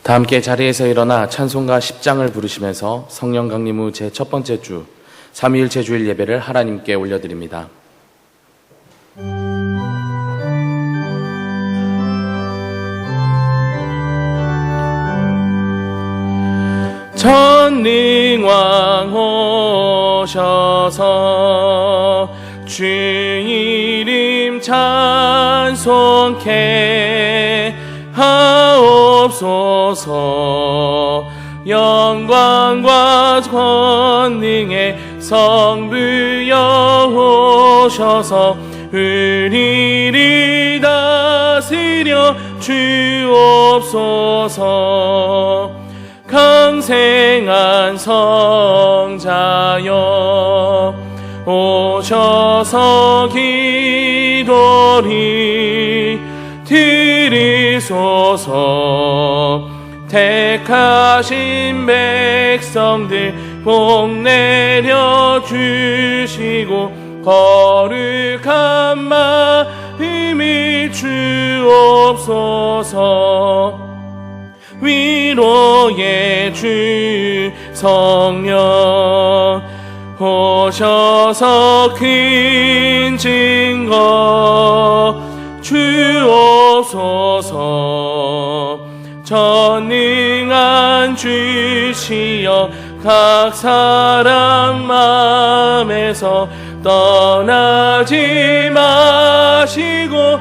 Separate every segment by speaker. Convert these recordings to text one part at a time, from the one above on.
Speaker 1: 다 함께 자리에서 일어나 찬송가 10장을 부르시면서 성령 강림 후 제 첫 번째 주 3.2일 제주일 예배를 하나님께 올려드립니다. 전능왕 오셔서 주 이름 찬송케 하옵소서. 영광과 권능의 성부여 오셔서 우리를 다스려 주옵소서. 강생한 성자여 오셔서 기도리 들으소서. 택하신 백성들 복 내려 주시고 거룩한 마음을 주옵소서. 위로의 주 성령 오셔서 큰 증거 주옵소서. 전능한 주시여 각 사람 마음에서 떠나지 마시고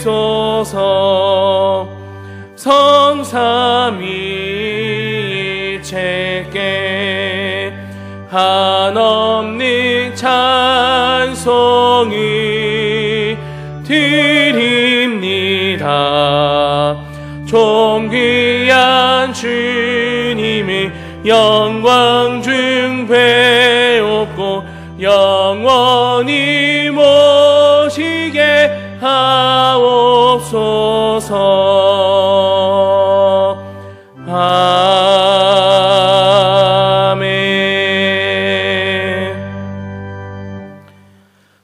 Speaker 1: 계십소서. 성삼위일체께 한없는 찬송을 드립니다. 존귀한 주님의 영광 중 배웠고 영원히 모시게 하옵소서. 아멘.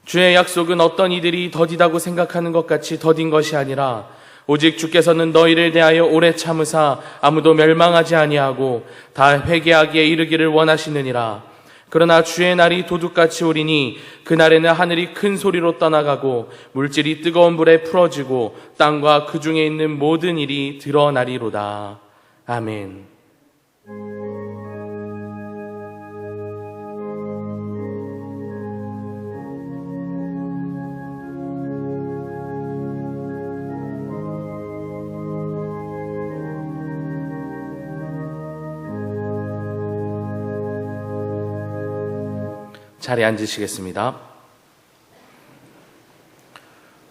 Speaker 1: 주의 약속은 어떤 이들이 더디다고 생각하는 것 같이 더딘 것이 아니라 오직 주께서는 너희를 대하여 오래 참으사 아무도 멸망하지 아니하고 다 회개하기에 이르기를 원하시느니라. 그러나 주의 날이 도둑같이 오리니 그날에는 하늘이 큰 소리로 떠나가고 물질이 뜨거운 불에 풀어지고 땅과 그 중에 있는 모든 일이 드러나리로다. 아멘. 자리에 앉으시겠습니다.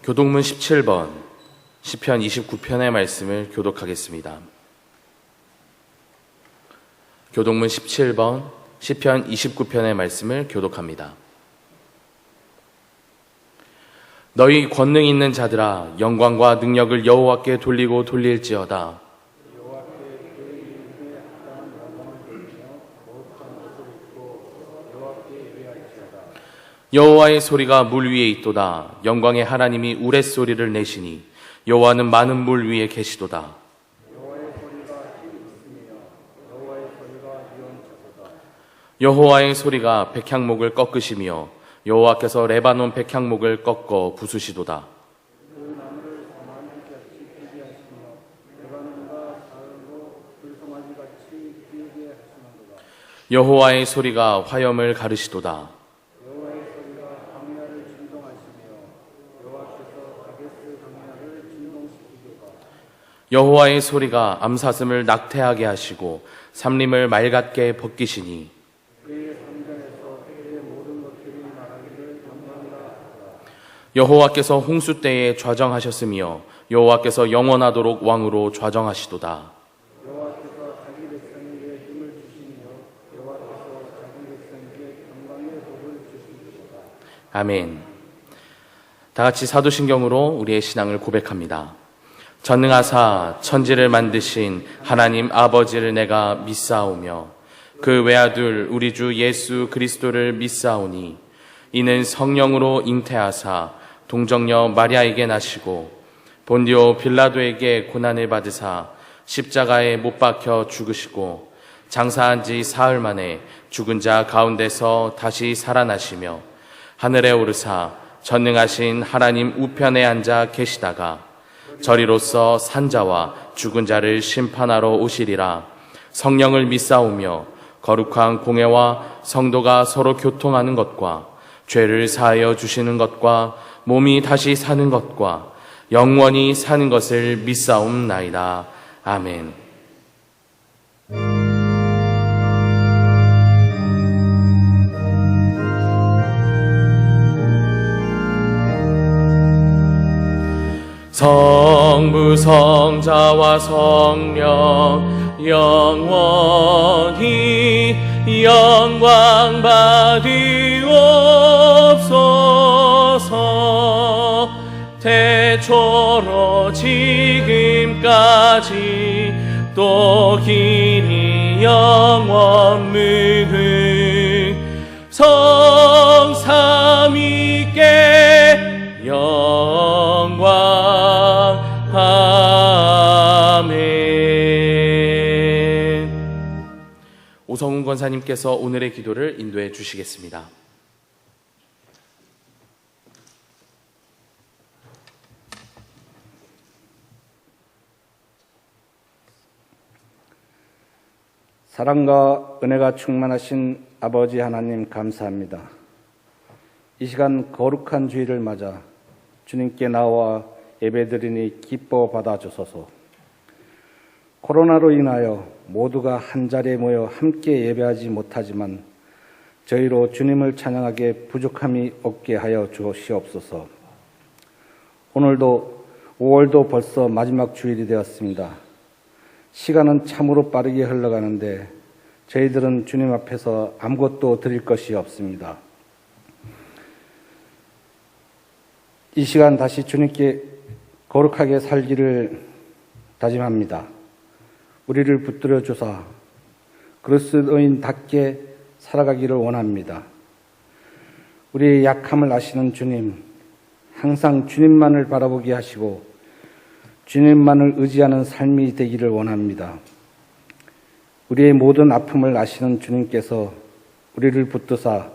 Speaker 1: 교독문 17번 시편 29편의 말씀을 교독하겠습니다. 교독문 17번 시편 29편의 말씀을 교독합니다. 너희 권능 있는 자들아 영광과 능력을 여호와께 돌리고 돌릴지어다. 여호와의 소리가 물 위에 있도다. 영광의 하나님이 우레소리를 내시니 여호와는 많은 물 위에 계시도다. 여호와의 소리가 백향목을 꺾으시며 여호와께서 레바논 백향목을 꺾어 부수시도다. 여호와의 소리가 화염을 가르시도다. 여호와의 소리가 암사슴을 낙태하게 하시고 삼림을 맑게 벗기시니 여호와께서 홍수 때에 좌정하셨으며 여호와께서 영원하도록 왕으로 좌정하시도다. 아멘. 다 같이 사도신경으로 우리의 신앙을 고백합니다. 전능하사 천지를 만드신 하나님 아버지를 내가 믿사오며 그 외아들 우리 주 예수 그리스도를 믿사오니 이는 성령으로 잉태하사 동정녀 마리아에게 나시고 본디오 빌라도에게 고난을 받으사 십자가에 못 박혀 죽으시고 장사한 지 사흘 만에 죽은 자 가운데서 다시 살아나시며 하늘에 오르사 전능하신 하나님 우편에 앉아 계시다가 저리로서 산자와 죽은 자를 심판하러 오시리라. 성령을 믿사오며 거룩한 공회와 성도가 서로 교통하는 것과 죄를 사하여 주시는 것과 몸이 다시 사는 것과 영원히 사는 것을 믿사옵나이다. 아멘. 성부 성자와 성령 영원히 영광 받으옵소서. 태초로 지금까지 또 기니 영원 무궁 성삼위께 영광. 아멘. 오성훈 권사님께서 오늘의 기도를 인도해 주시겠습니다.
Speaker 2: 사랑과 은혜가 충만하신 아버지 하나님 감사합니다. 이 시간 거룩한 주일을 맞아 주님께 나와 예배드리니 기뻐 받아주소서. 코로나로 인하여 모두가 한자리에 모여 함께 예배하지 못하지만 저희로 주님을 찬양하기에 부족함이 없게 하여 주시옵소서. 오늘도 5월도 벌써 마지막 주일이 되었습니다. 시간은 참으로 빠르게 흘러가는데 저희들은 주님 앞에서 아무것도 드릴 것이 없습니다. 이 시간 다시 주님께 거룩하게 살기를 다짐합니다. 우리를 붙들어 주사 그리스도인답게 살아가기를 원합니다. 우리의 약함을 아시는 주님, 항상 주님만을 바라보게 하시고 주님만을 의지하는 삶이 되기를 원합니다. 우리의 모든 아픔을 아시는 주님께서 우리를 붙드사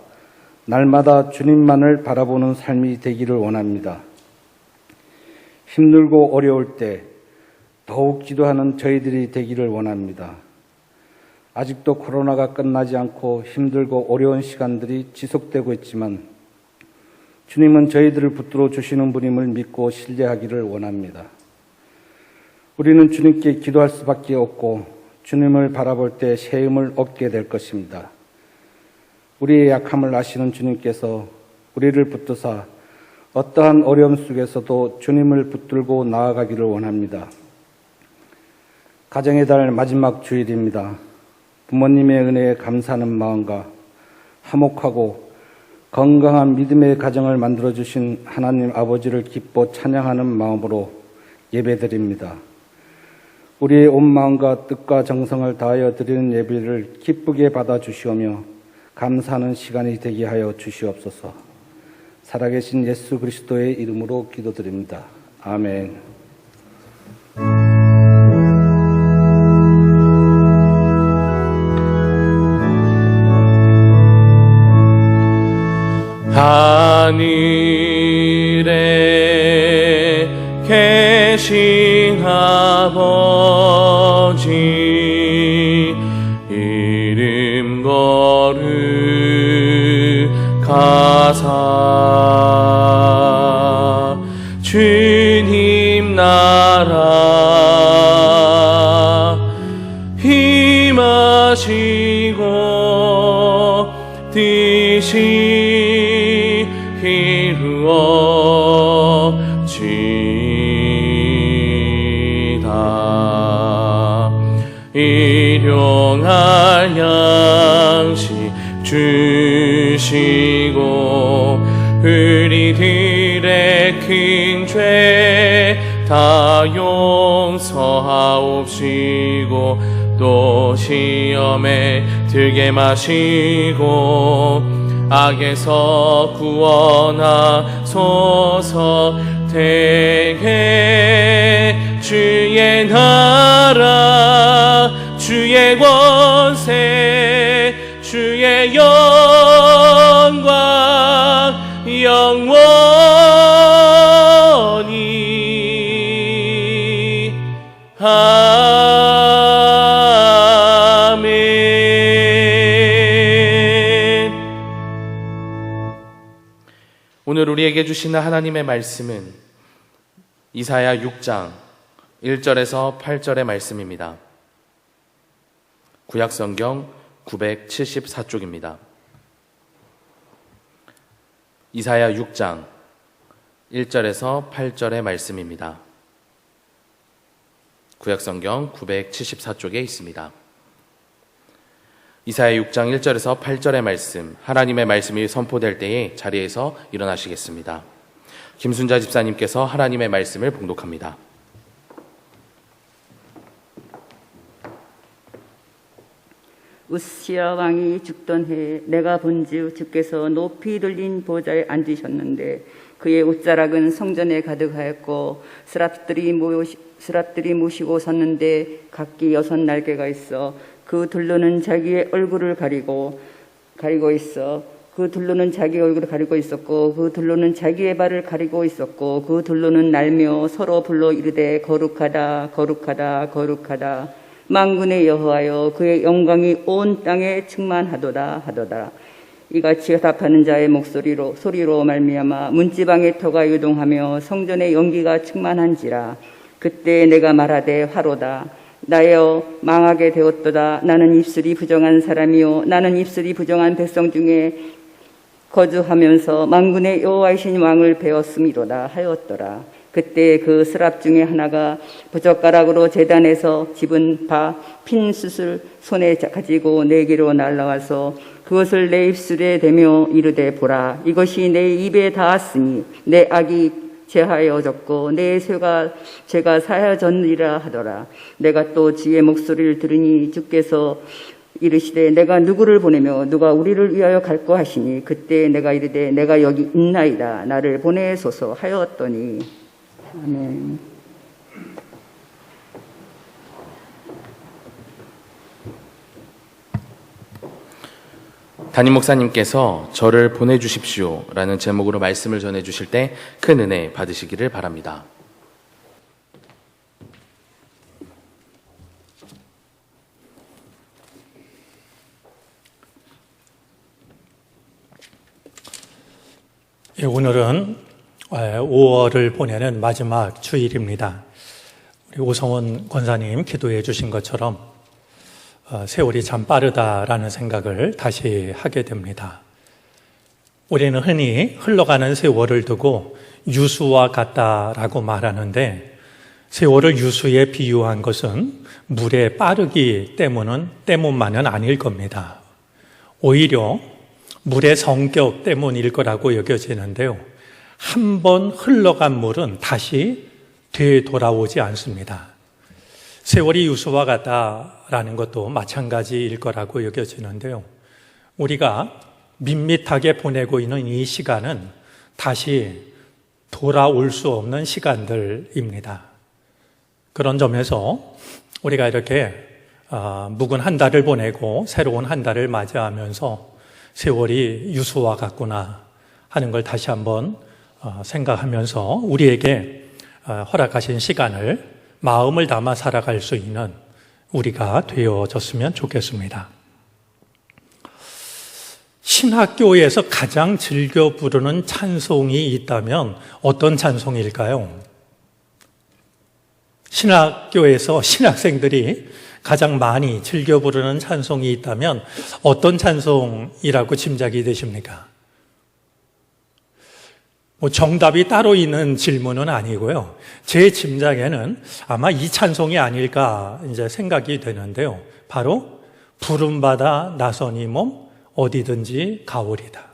Speaker 2: 날마다 주님만을 바라보는 삶이 되기를 원합니다. 힘들고 어려울 때 더욱 기도하는 저희들이 되기를 원합니다. 아직도 코로나가 끝나지 않고 힘들고 어려운 시간들이 지속되고 있지만 주님은 저희들을 붙들어 주시는 분임을 믿고 신뢰하기를 원합니다. 우리는 주님께 기도할 수밖에 없고 주님을 바라볼 때 새 힘을 얻게 될 것입니다. 우리의 약함을 아시는 주님께서 우리를 붙드사 어떠한 어려움 속에서도 주님을 붙들고 나아가기를 원합니다. 가정의 달 마지막 주일입니다. 부모님의 은혜에 감사하는 마음과 화목하고 건강한 믿음의 가정을 만들어주신 하나님 아버지를 기뻐 찬양하는 마음으로 예배드립니다. 우리의 온 마음과 뜻과 정성을 다하여 드리는 예배를 기쁘게 받아주시오며 감사하는 시간이 되게 하여 주시옵소서. 살아계신 예수 그리스도의 이름으로 기도드립니다. 아멘.
Speaker 1: 하늘에 계신 아버지 이름 거룩하사 주님 나라 임하시고 뜻이 이루어지다. 일용할 양식 주시고 우리들의 큰 죄 다 용서하옵시고 또 시험에 들게 마시고 악에서 구원하소서. 되게 주의 나라 주의 권세 주의 영광 영원히 아멘. 오늘 우리에게 주시는 하나님의 말씀은 이사야 6장 1절에서 8절의 말씀입니다. 구약성경 974쪽입니다. 이사야 6장 1절에서 8절의 말씀입니다. 구약성경 974쪽에 있습니다. 이사야 6장 1절에서 8절의 말씀, 하나님의 말씀이 선포될 때에 자리에서 일어나시겠습니다. 김순자 집사님께서 하나님의 말씀을 봉독합니다.
Speaker 3: 우시야 왕이 죽던 해 내가 본즉 주께서 높이 들린 보좌에 앉으셨는데 그의 옷자락은 성전에 가득하였고 스랍들이 모시고 섰는데 각기 6 날개가 있어 그 둘로는 자기의 얼굴을 가리고 있어 그 둘로는 자기 얼굴을 가리고 있었고 그 둘로는 자기의 발을 가리고 있었고 그 둘로는 날며 서로 불러 이르되 거룩하다 거룩하다 거룩하다 만군의 여호와여 그의 영광이 온 땅에 충만하도다 하도다. 이같이 답하는 자의 소리로 말미암아 문지방의 터가 유동하며 성전의 연기가 충만한지라. 그때 내가 말하되 화로다 나여 망하게 되었도다. 나는 입술이 부정한 사람이요 나는 입술이 부정한 백성 중에 거주하면서 만군의 여호와이신 왕을 배웠음이로다 하였더라. 그때 그 스랍 중에 하나가 부젓가락으로 제단에서 집은 바 핀 숯을 손에 가지고 내게로 날아와서 그것을 내 입술에 대며 이르되 보라 이것이 내 입에 닿았으니 내 악이 제하여졌고 내 죄가 사하여졌느니라 하더라. 내가 또 주의 목소리를 들으니 주께서 이르시되 내가 누구를 보내며 누가 우리를 위하여 갈까 하시니 그때 내가 이르되 내가 여기 있나이다 나를 보내소서 하였더니 아멘.
Speaker 1: 담임 목사님께서 저를 보내주십시오 라는 제목으로 말씀을 전해주실 때 큰 은혜 받으시기를 바랍니다.
Speaker 4: 오늘은 5월을 보내는 마지막 주일입니다. 우리 오성원 권사님 기도해 주신 것처럼 세월이 참 빠르다라는 생각을 다시 하게 됩니다. 우리는 흔히 흘러가는 세월을 두고 유수와 같다라고 말하는데 세월을 유수에 비유한 것은 물의 빠르기 때문만은 아닐 겁니다. 오히려 물의 성격 때문일 거라고 여겨지는데요. 한 번 흘러간 물은 다시 되돌아오지 않습니다. 세월이 유수와 같다라는 것도 마찬가지일 거라고 여겨지는데요. 우리가 밋밋하게 보내고 있는 이 시간은 다시 돌아올 수 없는 시간들입니다. 그런 점에서 우리가 이렇게 묵은 한 달을 보내고 새로운 한 달을 맞이하면서 세월이 유수와 같구나 하는 걸 다시 한번 생각하면서 우리에게 허락하신 시간을 마음을 담아 살아갈 수 있는 우리가 되어졌으면 좋겠습니다. 신학교에서 가장 즐겨 부르는 찬송이 있다면 어떤 찬송일까요? 신학교에서 신학생들이 가장 많이 즐겨 부르는 찬송이 있다면 어떤 찬송이라고 짐작이 되십니까? 정답이 따로 있는 질문은 아니고요. 제 짐작에는 아마 이 찬송이 아닐까 이제 생각이 되는데요. 바로 부름받아 나서니 몸 어디든지 가오리다.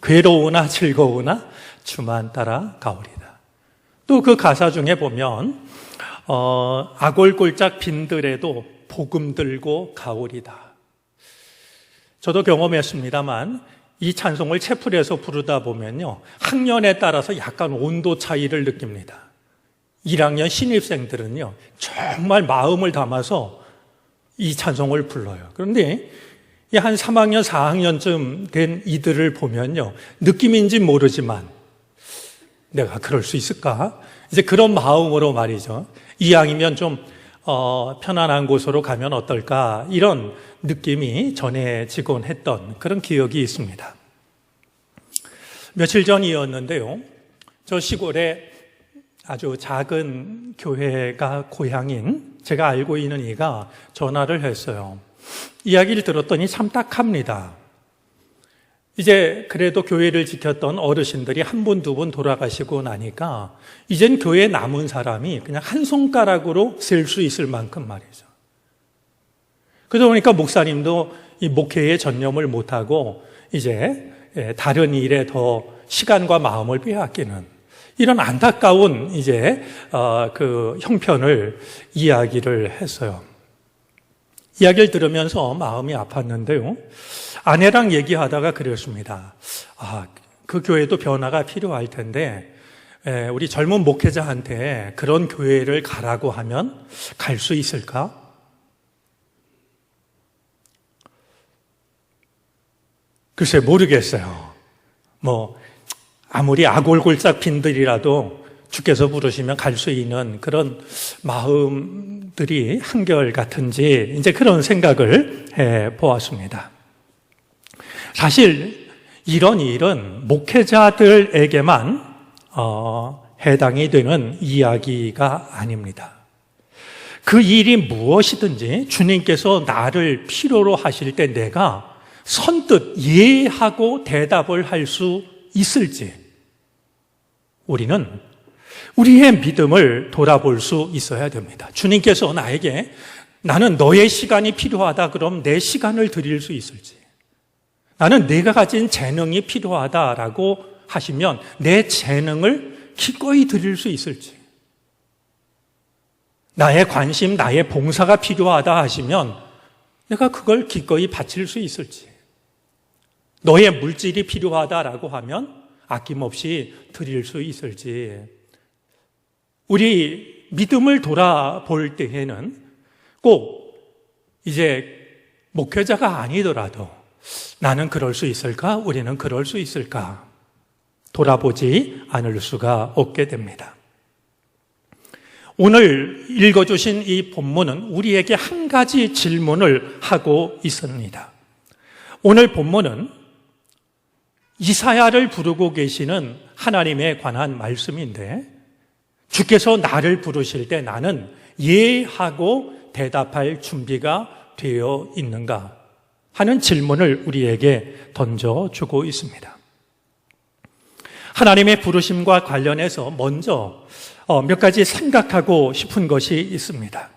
Speaker 4: 괴로우나 즐거우나 주만 따라 가오리다. 또 그 가사 중에 보면 아골골짝 빈들에도 복음 들고 가오리다. 저도 경험했습니다만 이 찬송을 채플에서 부르다 보면요, 학년에 따라서 약간 온도 차이를 느낍니다. 1학년 신입생들은요, 정말 마음을 담아서 이 찬송을 불러요. 그런데 한 3학년, 4학년쯤 된 이들을 보면요, 느낌인지 모르지만 내가 그럴 수 있을까? 이제 그런 마음으로 말이죠. 이왕이면 좀 편안한 곳으로 가면 어떨까? 이런 느낌이 전해지곤 했던 그런 기억이 있습니다. 며칠 전이었는데요. 저 시골에 아주 작은 교회가 고향인 제가 알고 있는 이가 전화를 했어요. 이야기를 들었더니 참 딱합니다. 이제 그래도 교회를 지켰던 어르신들이 한 분, 두 분 돌아가시고 나니까 이젠 교회에 남은 사람이 그냥 한 손가락으로 셀 수 있을 만큼 말이죠. 그러다 보니까 목사님도 이 목회에 전념을 못하고 이제 다른 일에 더 시간과 마음을 빼앗기는 이런 안타까운 이제 그 형편을 이야기를 했어요. 이야기를 들으면서 마음이 아팠는데요. 아내랑 얘기하다가 그랬습니다. 그 교회도 변화가 필요할 텐데 우리 젊은 목회자한테 그런 교회를 가라고 하면 갈 수 있을까? 글쎄 모르겠어요. 아무리 아골골짝 빈들이라도 주께서 부르시면 갈 수 있는 그런 마음들이 한결같은지 이제 그런 생각을 해 보았습니다. 사실 이런 일은 목회자들에게만 해당이 되는 이야기가 아닙니다. 그 일이 무엇이든지 주님께서 나를 필요로 하실 때 내가 선뜻 예하고 대답을 할 수 있을지 우리는 우리의 믿음을 돌아볼 수 있어야 됩니다. 주님께서 나에게 나는 너의 시간이 필요하다 그럼 내 시간을 드릴 수 있을지, 나는 내가 가진 재능이 필요하다라고 하시면 내 재능을 기꺼이 드릴 수 있을지, 나의 관심, 나의 봉사가 필요하다 하시면 내가 그걸 기꺼이 바칠 수 있을지, 너의 물질이 필요하다라고 하면 아낌없이 드릴 수 있을지, 우리 믿음을 돌아볼 때에는 꼭 이제 목회자가 아니더라도 나는 그럴 수 있을까? 우리는 그럴 수 있을까? 돌아보지 않을 수가 없게 됩니다. 오늘 읽어주신 이 본문은 우리에게 한 가지 질문을 하고 있습니다. 오늘 본문은 이사야를 부르고 계시는 하나님에 관한 말씀인데, 주께서 나를 부르실 때 나는 예하고 대답할 준비가 되어 있는가 하는 질문을 우리에게 던져주고 있습니다. 하나님의 부르심과 관련해서 먼저 몇 가지 생각하고 싶은 것이 있습니다.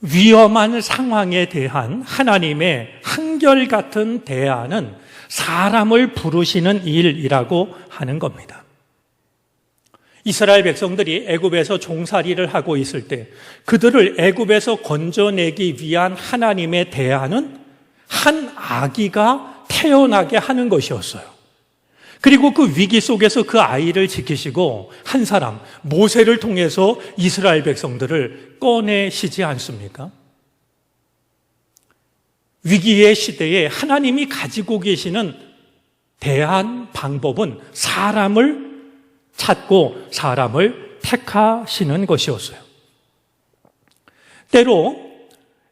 Speaker 4: 위험한 상황에 대한 하나님의 한결같은 대안은 사람을 부르시는 일이라고 하는 겁니다. 이스라엘 백성들이 애굽에서 종살이를 하고 있을 때 그들을 애굽에서 건져내기 위한 하나님의 대안은 한 아기가 태어나게 하는 것이었어요. 그리고 그 위기 속에서 그 아이를 지키시고 한 사람, 모세를 통해서 이스라엘 백성들을 꺼내시지 않습니까? 위기의 시대에 하나님이 가지고 계시는 대안 방법은 사람을 찾고 사람을 택하시는 것이었어요. 때로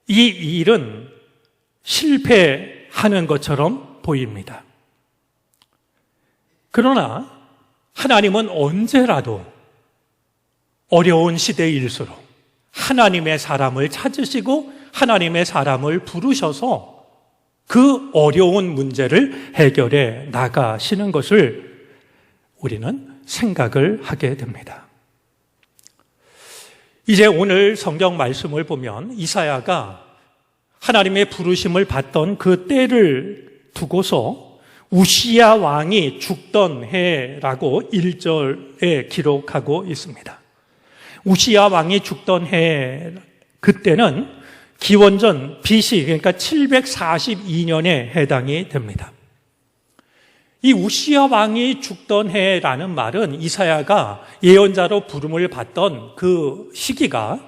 Speaker 4: 이 일은 실패하는 것처럼 보입니다. 그러나 하나님은 언제라도 어려운 시대일수록 하나님의 사람을 찾으시고 하나님의 사람을 부르셔서 그 어려운 문제를 해결해 나가시는 것을 우리는 생각을 하게 됩니다. 이제 오늘 성경 말씀을 보면 이사야가 하나님의 부르심을 받던 그 때를 두고서 우시야 왕이 죽던 해라고 1절에 기록하고 있습니다. 우시야 왕이 죽던 해, 그때는 기원전 BC, 그러니까 742년에 해당이 됩니다. 이 우시야 왕이 죽던 해라는 말은 이사야가 예언자로 부름을 받던 그 시기가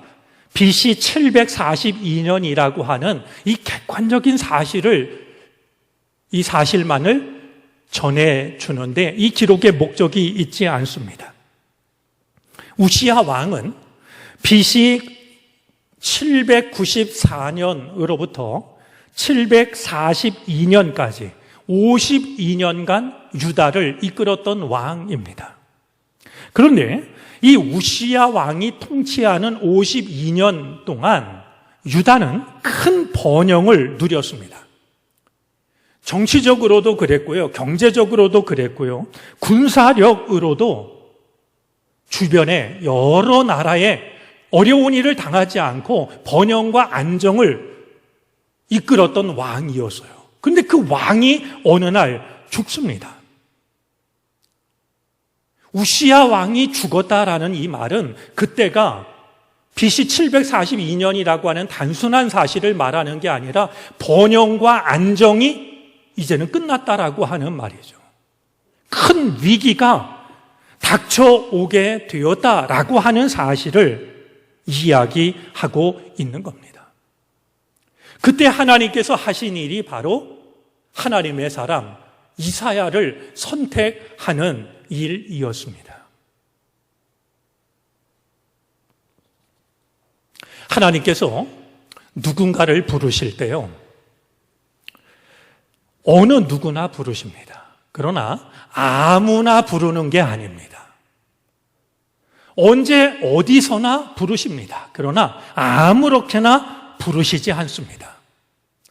Speaker 4: BC 742년이라고 하는 이 객관적인 이 사실만을 전해주는데 이 기록의 목적이 있지 않습니다. 우시야 왕은 BC 794년으로부터 742년까지 52년간 유다를 이끌었던 왕입니다. 그런데 이 우시야 왕이 통치하는 52년 동안 유다는 큰 번영을 누렸습니다. 정치적으로도 그랬고요, 경제적으로도 그랬고요, 군사력으로도 주변에 여러 나라에 어려운 일을 당하지 않고 번영과 안정을 이끌었던 왕이었어요. 그런데 그 왕이 어느 날 죽습니다. 우시야 왕이 죽었다라는 이 말은 그때가 BC 742년이라고 하는 단순한 사실을 말하는 게 아니라 번영과 안정이 이제는 끝났다라고 하는 말이죠. 큰 위기가 닥쳐오게 되었다라고 하는 사실을 이야기하고 있는 겁니다. 그때 하나님께서 하신 일이 바로 하나님의 사람 이사야를 선택하는 일이었습니다. 하나님께서 누군가를 부르실 때요, 어느 누구나 부르십니다. 그러나 아무나 부르는 게 아닙니다. 언제 어디서나 부르십니다. 그러나 아무렇게나 부르시지 않습니다.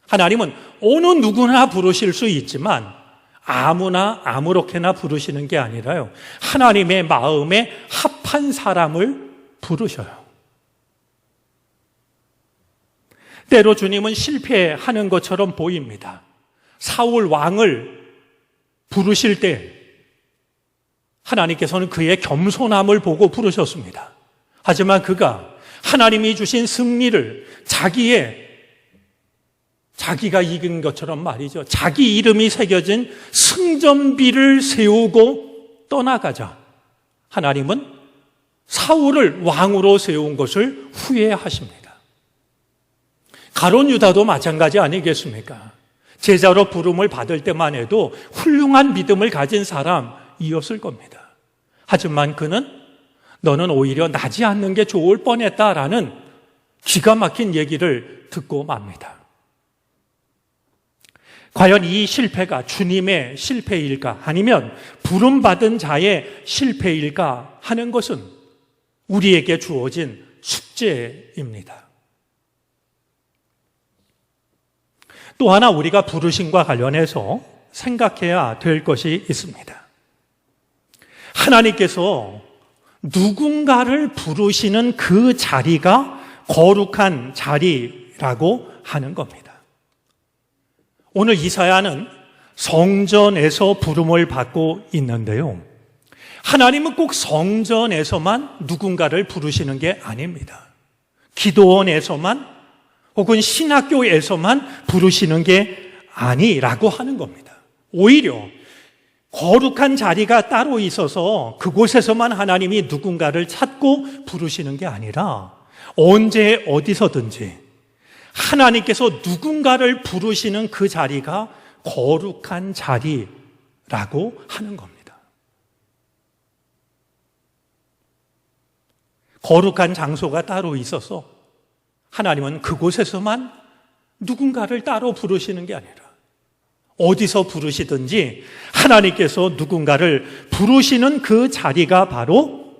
Speaker 4: 하나님은 어느 누구나 부르실 수 있지만 아무나 아무렇게나 부르시는 게 아니라요, 하나님의 마음에 합한 사람을 부르셔요. 때로 주님은 실패하는 것처럼 보입니다. 사울 왕을 부르실 때 하나님께서는 그의 겸손함을 보고 부르셨습니다. 하지만 그가 하나님이 주신 승리를 자기가 이긴 것처럼 말이죠, 자기 이름이 새겨진 승전비를 세우고 떠나가자 하나님은 사울을 왕으로 세운 것을 후회하십니다. 가룟 유다도 마찬가지 아니겠습니까? 제자로 부름을 받을 때만 해도 훌륭한 믿음을 가진 사람이었을 겁니다. 하지만 그는 너는 오히려 나지 않는 게 좋을 뻔했다라는 기가 막힌 얘기를 듣고 맙니다. 과연 이 실패가 주님의 실패일까, 아니면 부름받은 자의 실패일까 하는 것은 우리에게 주어진 숙제입니다. 또 하나 우리가 부르심과 관련해서 생각해야 될 것이 있습니다. 하나님께서 누군가를 부르시는 그 자리가 거룩한 자리라고 하는 겁니다. 오늘 이사야는 성전에서 부름을 받고 있는데요, 하나님은 꼭 성전에서만 누군가를 부르시는 게 아닙니다. 기도원에서만 혹은 신학교에서만 부르시는 게 아니라고 하는 겁니다. 오히려 거룩한 자리가 따로 있어서 그곳에서만 하나님이 누군가를 찾고 부르시는 게 아니라 언제 어디서든지 하나님께서 누군가를 부르시는 그 자리가 거룩한 자리라고 하는 겁니다. 거룩한 장소가 따로 있어서 하나님은 그곳에서만 누군가를 따로 부르시는 게 아니라 어디서 부르시든지 하나님께서 누군가를 부르시는 그 자리가 바로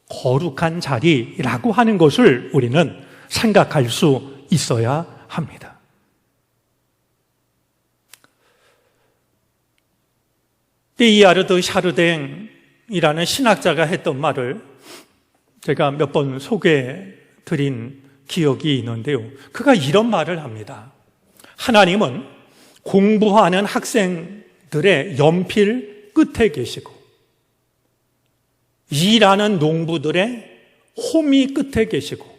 Speaker 4: 거룩한 자리라고 하는 것을 우리는 생각할 수 있어야 합니다. 데이아르드 샤르댕이라는 신학자가 했던 말을 제가 몇 번 소개해드린 기억이 있는데요, 그가 이런 말을 합니다. 하나님은 공부하는 학생들의 연필 끝에 계시고 일하는 농부들의 호미 끝에 계시고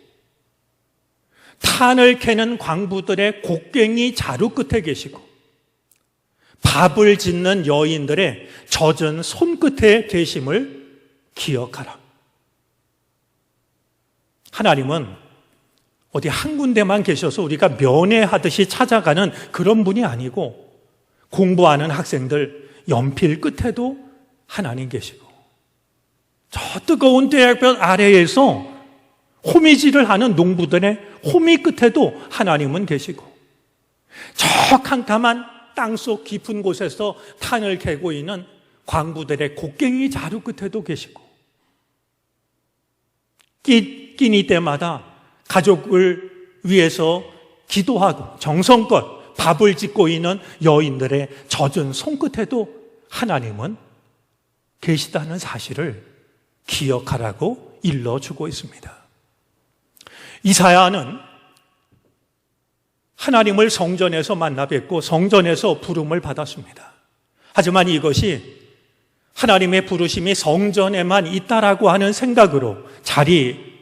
Speaker 4: 탄을 캐는 광부들의 곡괭이 자루 끝에 계시고 밥을 짓는 여인들의 젖은 손끝에 계심을 기억하라. 하나님은 어디 한 군데만 계셔서 우리가 면회하듯이 찾아가는 그런 분이 아니고, 공부하는 학생들 연필 끝에도 하나님 계시고, 저 뜨거운 태양볕 아래에서 호미질을 하는 농부들의 호미 끝에도 하나님은 계시고, 저 캄캄한 땅속 깊은 곳에서 탄을 캐고 있는 광부들의 곡괭이 자루 끝에도 계시고, 끼니 때마다 가족을 위해서 기도하고 정성껏 밥을 짓고 있는 여인들의 젖은 손끝에도 하나님은 계시다는 사실을 기억하라고 일러주고 있습니다. 이사야는 하나님을 성전에서 만나 뵙고 성전에서 부름을 받았습니다. 하지만 이것이 하나님의 부르심이 성전에만 있다라고 하는 생각으로 자리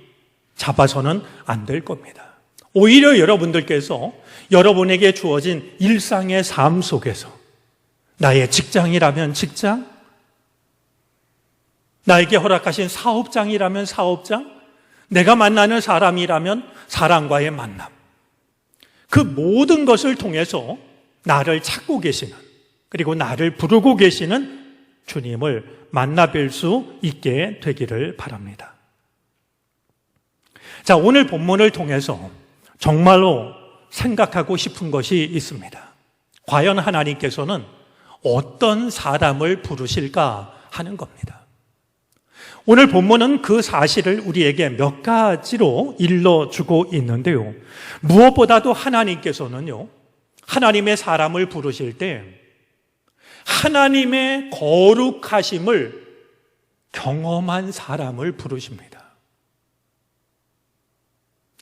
Speaker 4: 잡아서는 안 될 겁니다. 오히려 여러분들께서 여러분에게 주어진 일상의 삶 속에서, 나의 직장이라면 직장, 나에게 허락하신 사업장이라면 사업장, 내가 만나는 사람이라면 사람과의 만남, 그 모든 것을 통해서 나를 찾고 계시는, 그리고 나를 부르고 계시는 주님을 만나뵐 수 있게 되기를 바랍니다. 자, 오늘 본문을 통해서 정말로 생각하고 싶은 것이 있습니다. 과연 하나님께서는 어떤 사람을 부르실까 하는 겁니다. 오늘 본문은 그 사실을 우리에게 몇 가지로 일러주고 있는데요. 무엇보다도 하나님께서는요, 하나님의 사람을 부르실 때 하나님의 거룩하심을 경험한 사람을 부르십니다.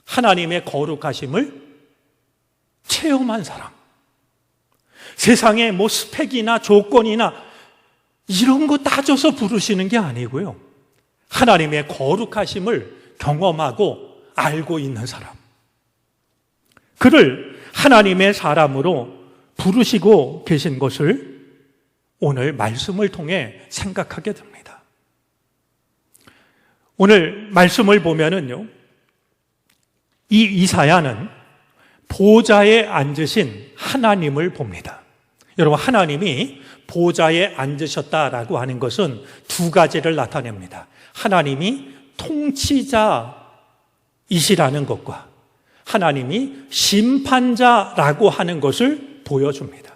Speaker 4: 하나님의 거룩하심을 체험한 사람. 세상에 뭐 스펙이나 조건이나 이런 거 따져서 부르시는 게 아니고요. 하나님의 거룩하심을 경험하고 알고 있는 사람. 그를 하나님의 사람으로 부르시고 계신 것을 오늘 말씀을 통해 생각하게 됩니다. 오늘 말씀을 보면은요, 이 이사야는 보좌에 앉으신 하나님을 봅니다. 여러분, 하나님이 보좌에 앉으셨다라고 하는 것은 두 가지를 나타냅니다. 하나님이 통치자이시라는 것과 하나님이 심판자라고 하는 것을 보여줍니다.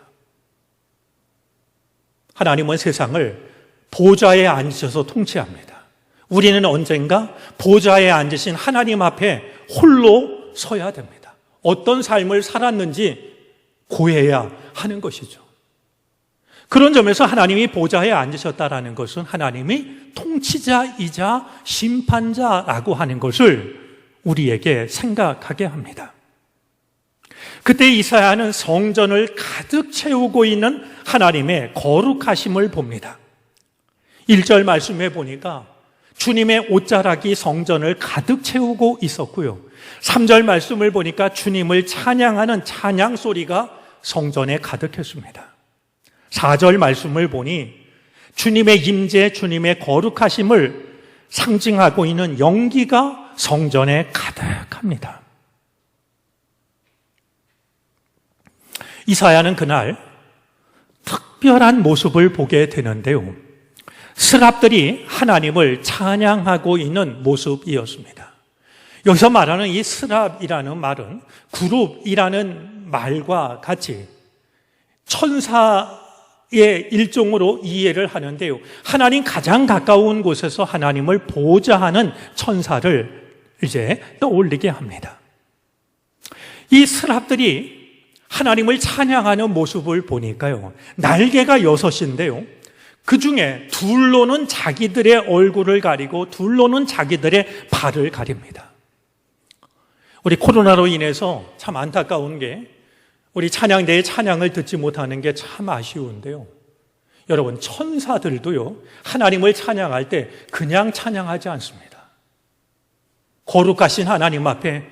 Speaker 4: 하나님은 세상을 보좌에 앉으셔서 통치합니다. 우리는 언젠가 보좌에 앉으신 하나님 앞에 홀로 서야 됩니다. 어떤 삶을 살았는지 고해야 하는 것이죠. 그런 점에서 하나님이 보좌에 앉으셨다라는 것은 하나님이 통치자이자 심판자라고 하는 것을 우리에게 생각하게 합니다. 그때 이사야는 성전을 가득 채우고 있는 하나님의 거룩하심을 봅니다. 1절 말씀에 보니까 주님의 옷자락이 성전을 가득 채우고 있었고요. 3절 말씀을 보니까 주님을 찬양하는 찬양 소리가 성전에 가득했습니다. 4절 말씀을 보니 주님의 임재, 주님의 거룩하심을 상징하고 있는 연기가 성전에 가득합니다. 이사야는 그날 특별한 모습을 보게 되는데요. 스랍들이 하나님을 찬양하고 있는 모습이었습니다. 여기서 말하는 이 스랍이라는 말은 그룹이라는 말과 같이 천사의 일종으로 이해를 하는데요. 하나님 가장 가까운 곳에서 하나님을 보좌하는 천사를 이제 떠올리게 합니다. 이 스랍들이 하나님을 찬양하는 모습을 보니까요, 날개가 6인데요. 그 중에 둘로는 자기들의 얼굴을 가리고 둘로는 자기들의 발을 가립니다. 우리 코로나로 인해서 참 안타까운 게 우리 찬양대의 찬양을 듣지 못하는 게 참 아쉬운데요. 여러분, 천사들도요, 하나님을 찬양할 때 그냥 찬양하지 않습니다. 거룩하신 하나님 앞에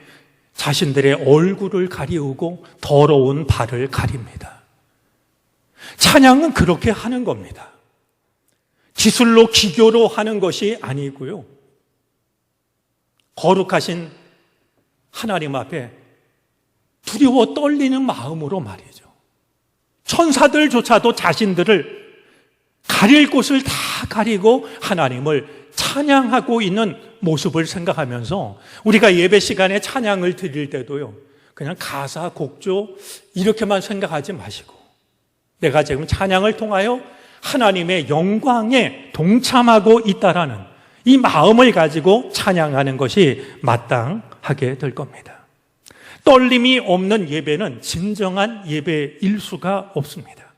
Speaker 4: 자신들의 얼굴을 가리우고 더러운 발을 가립니다. 찬양은 그렇게 하는 겁니다. 기술로 기교로 하는 것이 아니고요. 거룩하신 하나님 앞에 두려워 떨리는 마음으로 말이죠. 천사들조차도 자신들을 가릴 곳을 다 가리고 하나님을 찬양하고 있는 모습을 생각하면서 우리가 예배 시간에 찬양을 드릴 때도요, 그냥 가사, 곡조 이렇게만 생각하지 마시고 내가 지금 찬양을 통하여 하나님의 영광에 동참하고 있다라는 이 마음을 가지고 찬양하는 것이 마땅하게 될 겁니다. 떨림이 없는 예배는 진정한 예배일 수가 없습니다.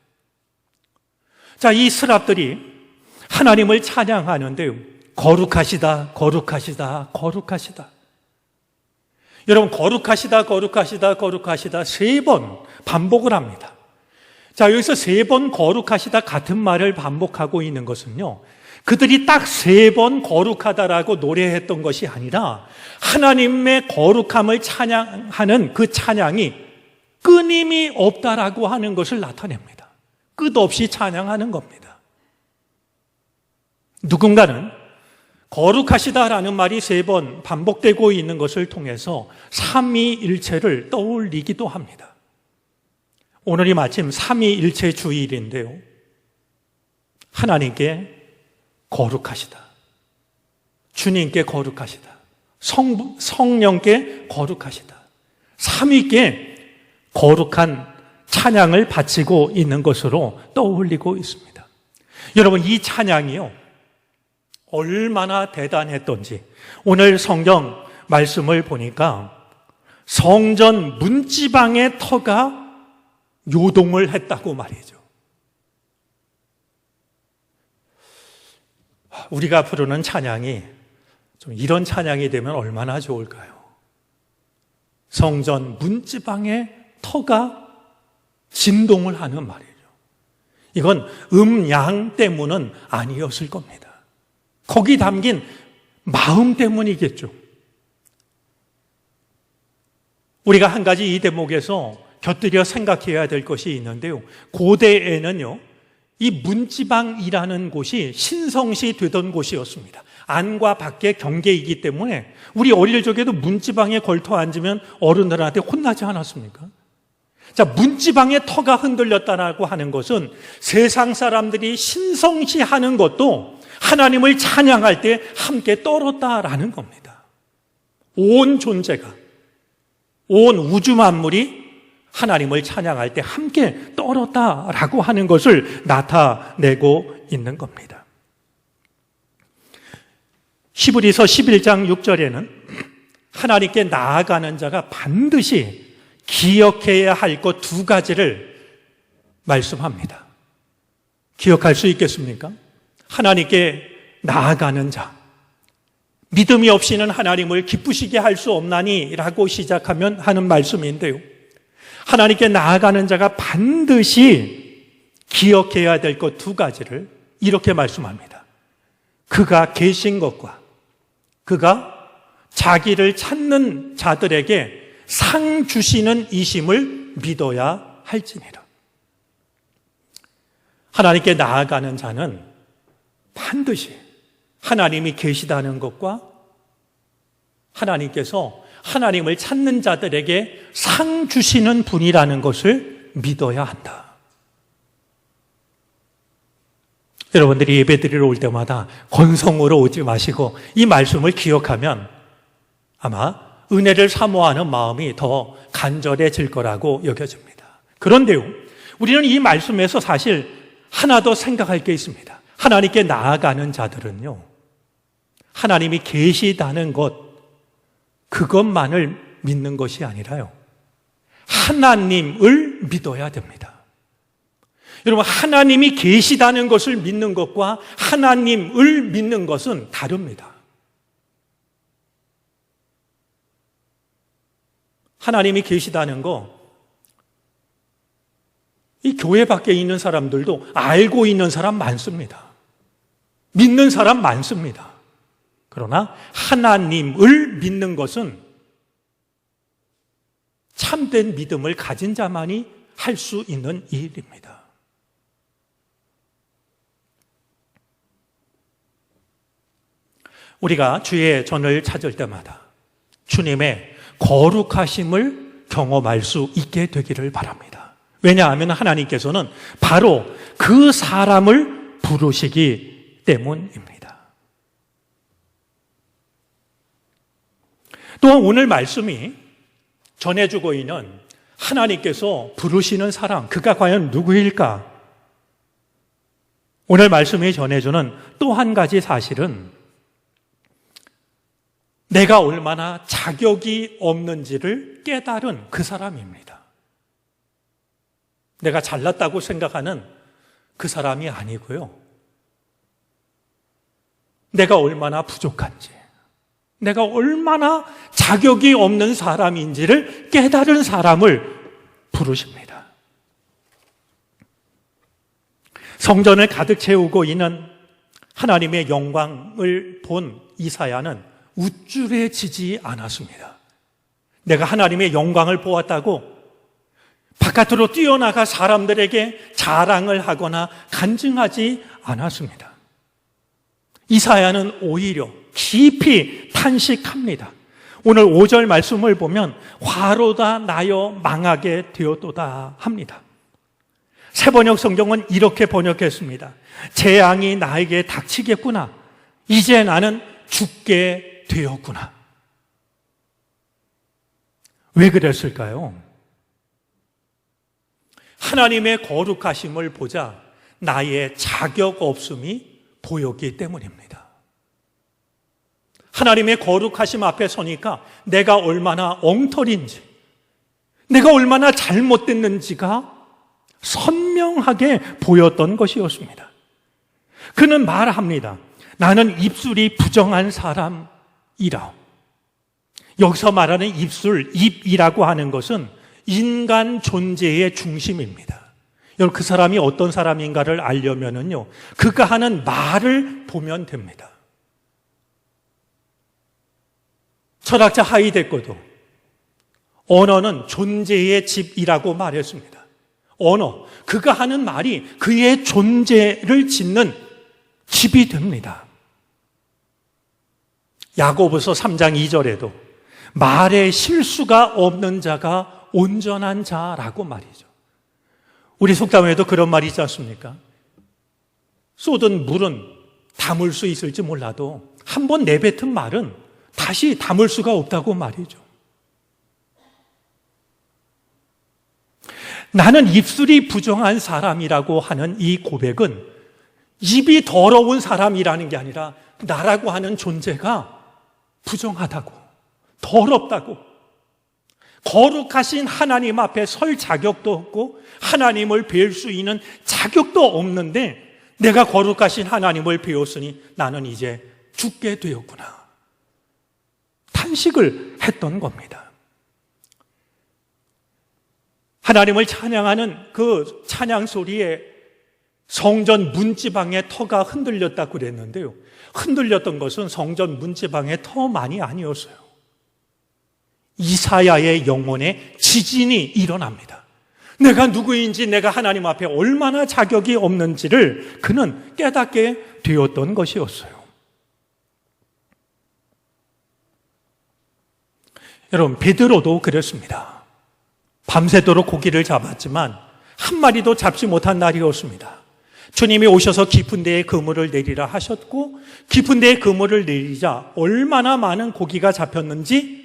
Speaker 4: 자, 이 스랍들이 하나님을 찬양하는데요, 거룩하시다, 거룩하시다, 거룩하시다. 여러분, 거룩하시다, 거룩하시다, 거룩하시다 3번 반복을 합니다. 자, 여기서 3번 거룩하시다 같은 말을 반복하고 있는 것은요, 그들이 딱 3번 거룩하다라고 노래했던 것이 아니라 하나님의 거룩함을 찬양하는 그 찬양이 끊임이 없다라고 하는 것을 나타냅니다. 끝없이 찬양하는 겁니다. 누군가는 거룩하시다라는 말이 3번 반복되고 있는 것을 통해서 삼위일체를 떠올리기도 합니다. 오늘이 마침 삼위일체 주일인데요, 하나님께 거룩하시다, 주님께 거룩하시다, 성령께 거룩하시다, 삼위께 거룩한 찬양을 바치고 있는 것으로 떠올리고 있습니다. 여러분, 이 찬양이요, 얼마나 대단했던지 오늘 성경 말씀을 보니까 성전 문지방의 터가 요동을 했다고 말이죠. 우리가 부르는 찬양이 좀 이런 찬양이 되면 얼마나 좋을까요? 성전 문지방의 터가 진동을 하는 말이죠. 이건 음양 때문은 아니었을 겁니다. 거기 담긴 마음 때문이겠죠. 우리가 한 가지 이 대목에서 곁들여 생각해야 될 것이 있는데요, 고대에는요, 이 문지방이라는 곳이 신성시 되던 곳이었습니다. 안과 밖의 경계이기 때문에 우리 어릴 적에도 문지방에 걸터 앉으면 어른들한테 혼나지 않았습니까? 자, 문지방의 터가 흔들렸다라고 하는 것은 세상 사람들이 신성시하는 것도 하나님을 찬양할 때 함께 떨었다라는 겁니다. 온 존재가, 온 우주 만물이 하나님을 찬양할 때 함께 떨었다라고 하는 것을 나타내고 있는 겁니다. 히브리서 11장 6절에는 하나님께 나아가는 자가 반드시 기억해야 할 것 2가지를 말씀합니다. 기억할 수 있겠습니까? 하나님께 나아가는 자, 믿음이 없이는 하나님을 기쁘시게 할 수 없나니 라고 시작하면 하는 말씀인데요, 하나님께 나아가는 자가 반드시 기억해야 될 것 2가지를 이렇게 말씀합니다. 그가 계신 것과 그가 자기를 찾는 자들에게 상 주시는 이심을 믿어야 할지니라. 하나님께 나아가는 자는 반드시 하나님이 계시다는 것과 하나님께서 하나님을 찾는 자들에게 상 주시는 분이라는 것을 믿어야 한다. 여러분들이 예배 드리러 올 때마다 건성으로 오지 마시고 이 말씀을 기억하면 아마 은혜를 사모하는 마음이 더 간절해질 거라고 여겨집니다. 그런데요, 우리는 이 말씀에서 사실 하나 더 생각할 게 있습니다. 하나님께 나아가는 자들은요, 하나님이 계시다는 것, 그것만을 믿는 것이 아니라요, 하나님을 믿어야 됩니다. 여러분, 하나님이 계시다는 것을 믿는 것과 하나님을 믿는 것은 다릅니다. 하나님이 계시다는 거, 이 교회 밖에 있는 사람들도 알고 있는 사람 많습니다. 믿는 사람 많습니다. 그러나 하나님을 믿는 것은 참된 믿음을 가진 자만이 할 수 있는 일입니다. 우리가 주의 전을 찾을 때마다 주님의 거룩하심을 경험할 수 있게 되기를 바랍니다. 왜냐하면 하나님께서는 바로 그 사람을 부르시기 때문입니다. 또한 오늘 말씀이 전해주고 있는 하나님께서 부르시는 사람, 그가 과연 누구일까? 오늘 말씀이 전해주는 또 한 가지 사실은 내가 얼마나 자격이 없는지를 깨달은 그 사람입니다. 내가 잘났다고 생각하는 그 사람이 아니고요. 내가 얼마나 부족한지, 내가 얼마나 자격이 없는 사람인지를 깨달은 사람을 부르십니다. 성전을 가득 채우고 있는 하나님의 영광을 본 이사야는 우쭐해지지 않았습니다. 내가 하나님의 영광을 보았다고 바깥으로 뛰어나가 사람들에게 자랑을 하거나 간증하지 않았습니다. 이사야는 오히려 깊이 탄식합니다. 오늘 5절 말씀을 보면 화로다 나여 망하게 되었도다 합니다. 새번역 성경은 이렇게 번역했습니다. 재앙이 나에게 닥치겠구나. 이제 나는 죽게 되었구나. 왜 그랬을까요? 하나님의 거룩하심을 보자 나의 자격 없음이 보였기 때문입니다. 하나님의 거룩하심 앞에 서니까 내가 얼마나 엉터리인지, 내가 얼마나 잘못됐는지가 선명하게 보였던 것이었습니다. 그는 말합니다. 나는 입술이 부정한 사람이라. 여기서 말하는 입술, 입이라고 하는 것은 인간 존재의 중심입니다. 여러분, 그 사람이 어떤 사람인가를 알려면은요, 그가 하는 말을 보면 됩니다. 철학자 하이데거도 언어는 존재의 집이라고 말했습니다. 언어, 그가 하는 말이 그의 존재를 짓는 집이 됩니다. 야고보서 3장 2절에도 말에 실수가 없는 자가 온전한 자라고 말이죠. 우리 속담에도 그런 말이 있지 않습니까? 쏟은 물은 담을 수 있을지 몰라도 한번 내뱉은 말은 다시 담을 수가 없다고 말이죠. 나는 입술이 부정한 사람이라고 하는 이 고백은 입이 더러운 사람이라는 게 아니라 나라고 하는 존재가 부정하다고, 더럽다고, 거룩하신 하나님 앞에 설 자격도 없고 하나님을 배울 수 있는 자격도 없는데 내가 거룩하신 하나님을 배웠으니 나는 이제 죽게 되었구나. 탄식을 했던 겁니다. 하나님을 찬양하는 그 찬양 소리에 성전 문지방의 터가 흔들렸다고 그랬는데요. 흔들렸던 것은 성전 문지방의 터만이 아니었어요. 이사야의 영혼에 지진이 일어납니다. 내가 누구인지, 내가 하나님 앞에 얼마나 자격이 없는지를 그는 깨닫게 되었던 것이었어요. 여러분, 베드로도 그랬습니다. 밤새도록 고기를 잡았지만 한 마리도 잡지 못한 날이었습니다. 주님이 오셔서 깊은 데에 그물을 내리라 하셨고 깊은 데에 그물을 내리자 얼마나 많은 고기가 잡혔는지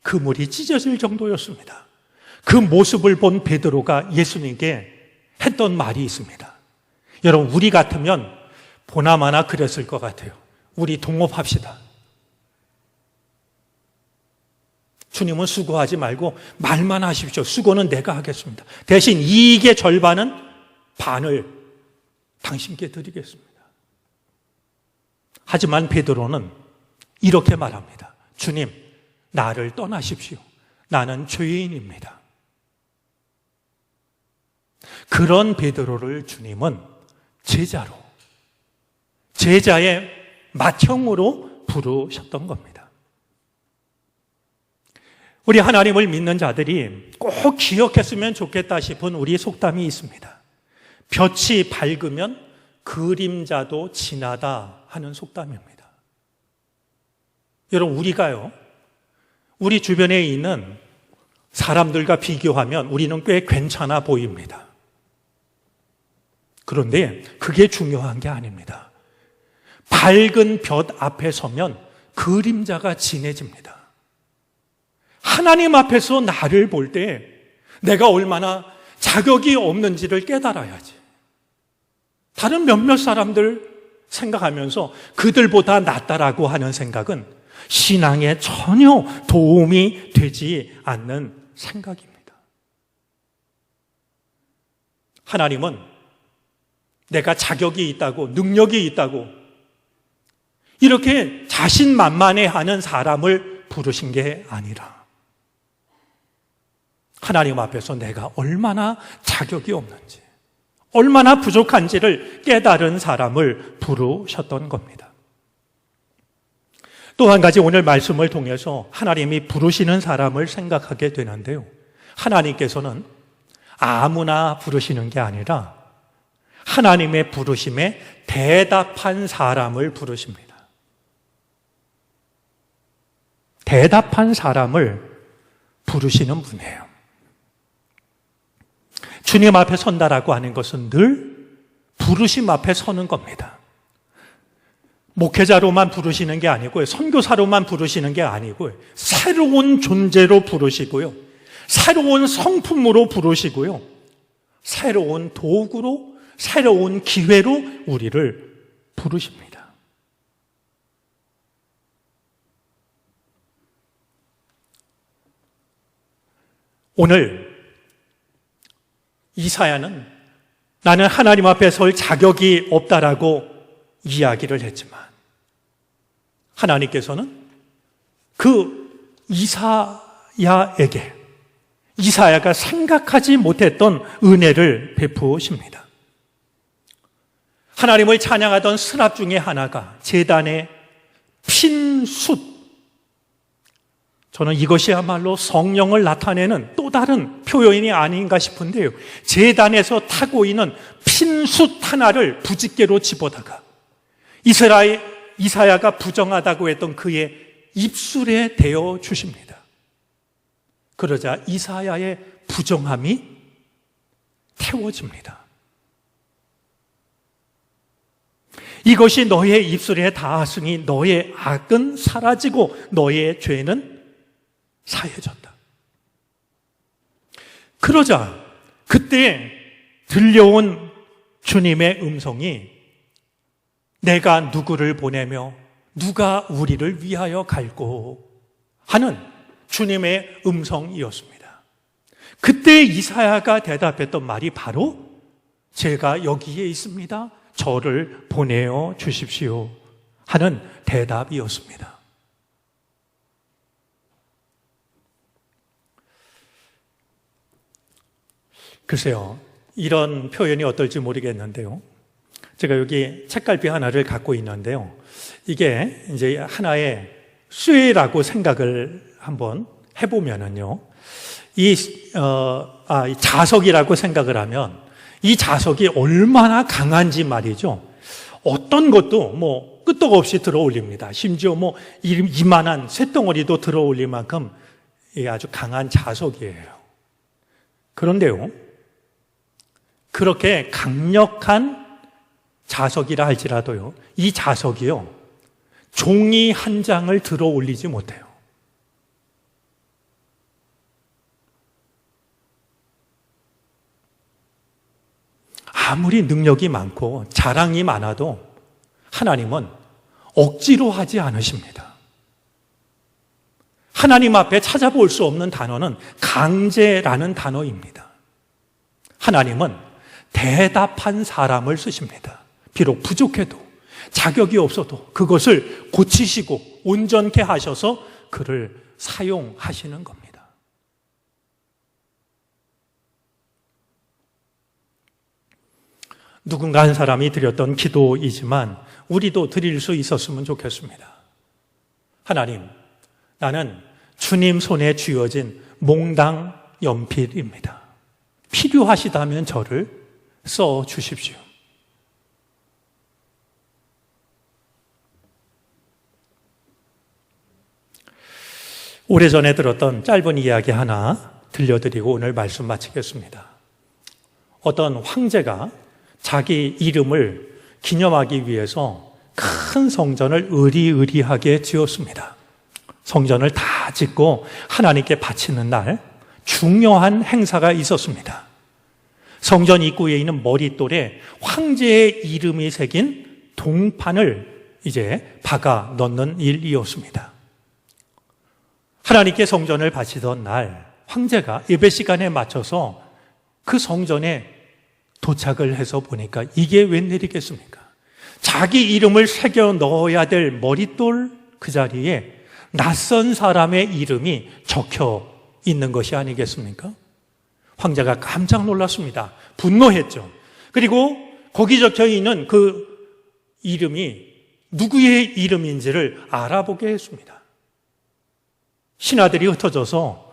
Speaker 4: 그물이 찢어질 정도였습니다. 그 모습을 본 베드로가 예수님께 했던 말이 있습니다. 여러분, 우리 같으면 보나마나 그랬을 것 같아요. 우리 동업합시다. 주님은 수고하지 말고 말만 하십시오. 수고는 내가 하겠습니다. 대신 이익의 절반은 반을 당신께 드리겠습니다. 하지만 베드로는 이렇게 말합니다. 주님, 나를 떠나십시오. 나는 죄인입니다. 그런 베드로를 주님은 제자로, 제자의 맏형으로 부르셨던 겁니다. 우리 하나님을 믿는 자들이 꼭 기억했으면 좋겠다 싶은 우리 속담이 있습니다. 볕이 밝으면 그림자도 진하다 하는 속담입니다. 여러분, 우리가요, 우리 주변에 있는 사람들과 비교하면 우리는 꽤 괜찮아 보입니다. 그런데 그게 중요한 게 아닙니다. 밝은 볕 앞에 서면 그림자가 진해집니다. 하나님 앞에서 나를 볼 때 내가 얼마나 자격이 없는지를 깨달아야지. 다른 몇몇 사람들 생각하면서 그들보다 낫다라고 하는 생각은 신앙에 전혀 도움이 되지 않는 생각입니다. 하나님은 내가 자격이 있다고, 능력이 있다고 이렇게 자신만만해하는 사람을 부르신 게 아니라 하나님 앞에서 내가 얼마나 자격이 없는지, 얼마나 부족한지를 깨달은 사람을 부르셨던 겁니다. 또 한 가지 오늘 말씀을 통해서 하나님이 부르시는 사람을 생각하게 되는데요. 하나님께서는 아무나 부르시는 게 아니라 하나님의 부르심에 대답한 사람을 부르십니다. 대답한 사람을 부르시는 분이에요. 주님 앞에 선다라고 하는 것은 늘 부르심 앞에 서는 겁니다. 목회자로만 부르시는 게 아니고요. 선교사로만 부르시는 게 아니고요. 새로운 존재로 부르시고요. 새로운 성품으로 부르시고요. 새로운 도구로, 새로운 기회로 우리를 부르십니다. 오늘 이사야는 나는 하나님 앞에 설 자격이 없다라고 이야기를 했지만 하나님께서는 그 이사야에게 이사야가 생각하지 못했던 은혜를 베푸십니다. 하나님을 찬양하던 스랍 중에 하나가 제단의 핀숫, 저는 이것이야말로 성령을 나타내는 또 다른 표현이 아닌가 싶은데요. 제단에서 타고 있는 핀숫 하나를 부집개로 집어다가 이사야가 부정하다고 했던 그의 입술에 대어 주십니다. 그러자 이사야의 부정함이 태워집니다. 이것이 너의 입술에 닿았으니 너의 악은 사라지고 너의 죄는 사해졌다. 그러자 그때 들려온 주님의 음성이 내가 누구를 보내며 누가 우리를 위하여 갈고 하는 주님의 음성이었습니다. 그때 이사야가 대답했던 말이 바로 제가 여기에 있습니다. 저를 보내어 주십시오 하는 대답이었습니다. 글쎄요, 이런 표현이 어떨지 모르겠는데요. 제가 여기 책갈피 하나를 갖고 있는데요. 이게 이제 하나의 쇠라고 생각을 한번 해보면은요. 이 자석이라고 생각을 하면 이 자석이 얼마나 강한지 말이죠. 어떤 것도 뭐 끄떡없이 들어올립니다. 심지어 뭐 이만한 쇳덩어리도 들어올릴 만큼 이게 아주 강한 자석이에요. 그런데요, 그렇게 강력한 자석이라 할지라도요, 이 자석이요, 종이 한 장을 들어 올리지 못해요. 아무리 능력이 많고 자랑이 많아도 하나님은 억지로 하지 않으십니다. 하나님 앞에 찾아볼 수 없는 단어는 강제라는 단어입니다. 하나님은 대답한 사람을 쓰십니다. 비록 부족해도 자격이 없어도 그것을 고치시고 온전케 하셔서 그를 사용하시는 겁니다. 누군가 한 사람이 드렸던 기도이지만 우리도 드릴 수 있었으면 좋겠습니다. 하나님, 나는 주님 손에 쥐어진 몽당 연필입니다. 필요하시다면 저를 써 주십시오. 오래전에 들었던 짧은 이야기 하나 들려드리고 오늘 말씀 마치겠습니다. 어떤 황제가 자기 이름을 기념하기 위해서 큰 성전을 으리으리하게 지었습니다. 성전을 다 짓고 하나님께 바치는 날 중요한 행사가 있었습니다. 성전 입구에 있는 머릿돌에 황제의 이름이 새긴 동판을 이제 박아 넣는 일이었습니다. 하나님께 성전을 바치던 날 황제가 예배 시간에 맞춰서 그 성전에 도착을 해서 보니까 이게 웬일이겠습니까? 자기 이름을 새겨 넣어야 될 머릿돌 그 자리에 낯선 사람의 이름이 적혀 있는 것이 아니겠습니까? 황제가 깜짝 놀랐습니다. 분노했죠. 그리고 거기 적혀 있는 그 이름이 누구의 이름인지를 알아보게 했습니다. 신하들이 흩어져서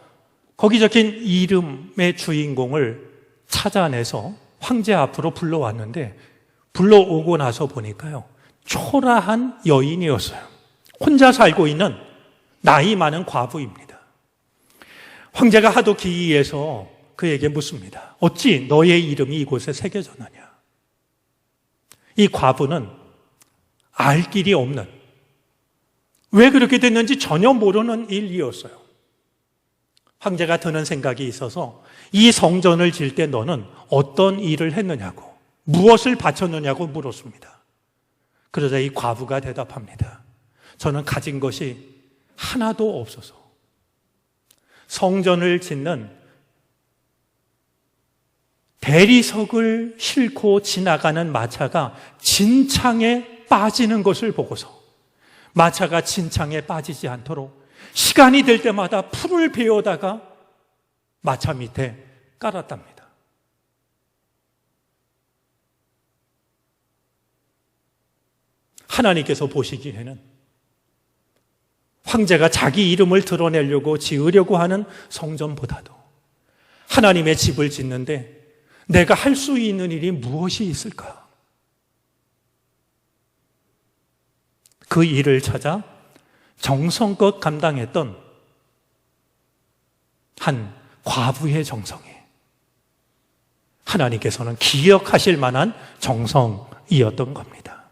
Speaker 4: 거기 적힌 이름의 주인공을 찾아내서 황제 앞으로 불러왔는데 불러오고 나서 보니까요, 초라한 여인이었어요. 혼자 살고 있는 나이 많은 과부입니다. 황제가 하도 기이해서 그에게 묻습니다. 어찌 너의 이름이 이곳에 새겨졌느냐? 이 과부는 알 길이 없는, 왜 그렇게 됐는지 전혀 모르는 일이었어요. 황제가 드는 생각이 있어서 이 성전을 질 때 너는 어떤 일을 했느냐고, 무엇을 바쳤느냐고 물었습니다. 그러자 이 과부가 대답합니다. 저는 가진 것이 하나도 없어서 성전을 짓는 대리석을 싣고 지나가는 마차가 진창에 빠지는 것을 보고서 마차가 진창에 빠지지 않도록 시간이 될 때마다 풀을 베어다가 마차 밑에 깔았답니다. 하나님께서 보시기에는 황제가 자기 이름을 드러내려고 지으려고 하는 성전보다도 하나님의 집을 짓는데 내가 할 수 있는 일이 무엇이 있을까? 그 일을 찾아 정성껏 감당했던 한 과부의 정성에 하나님께서는 기억하실 만한 정성이었던 겁니다.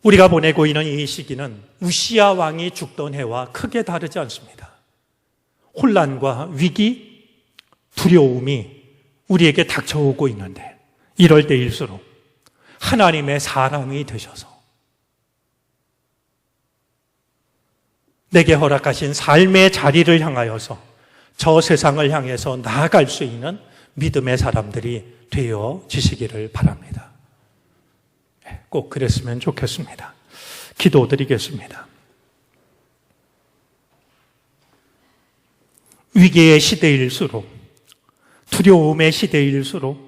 Speaker 4: 우리가 보내고 있는 이 시기는 우시야 왕이 죽던 해와 크게 다르지 않습니다. 혼란과 위기, 두려움이 우리에게 닥쳐오고 있는데 이럴 때일수록 하나님의 사람이 되셔서 내게 허락하신 삶의 자리를 향하여서 저 세상을 향해서 나아갈 수 있는 믿음의 사람들이 되어지시기를 바랍니다. 꼭 그랬으면 좋겠습니다. 기도드리겠습니다. 위기의 시대일수록, 두려움의 시대일수록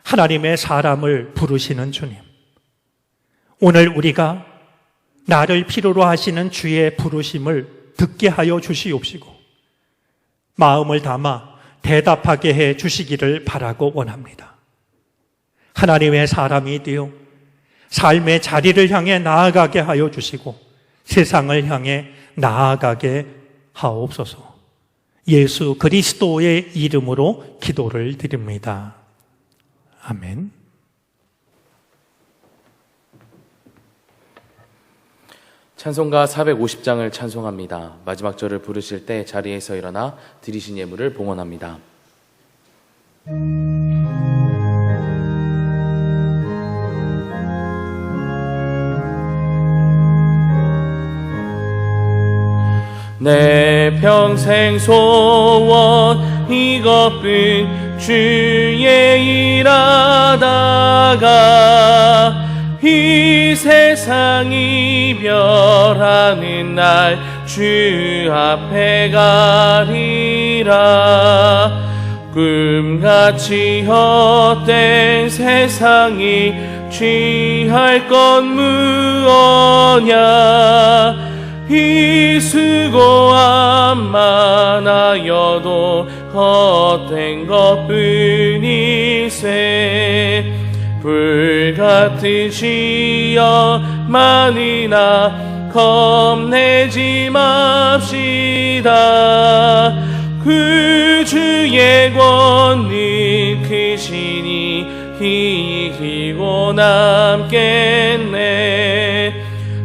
Speaker 4: 하나님의 사람을 부르시는 주님, 오늘 우리가 나를 필요로 하시는 주의 부르심을 듣게 하여 주시옵시고 마음을 담아 대답하게 해 주시기를 바라고 원합니다. 하나님의 사람이 되어 삶의 자리를 향해 나아가게 하여 주시고 세상을 향해 나아가게 하옵소서. 예수 그리스도의 이름으로 기도를 드립니다. 아멘.
Speaker 1: 찬송가 450장을 찬송합니다. 마지막 절을 부르실 때 자리에서 일어나 드리신 예물을 봉헌합니다. 내 평생 소원 이것뿐 주의 일하다가 이 세상 이별하는 날 주 앞에 가리라. 꿈같이 헛된 세상이 취할 건 무엇냐. 이 수고함 많아여도 헛된 것뿐이세. 불같은 시험만이나 겁내지 맙시다. 그 주의 권능 크시니 이기고 남겠네.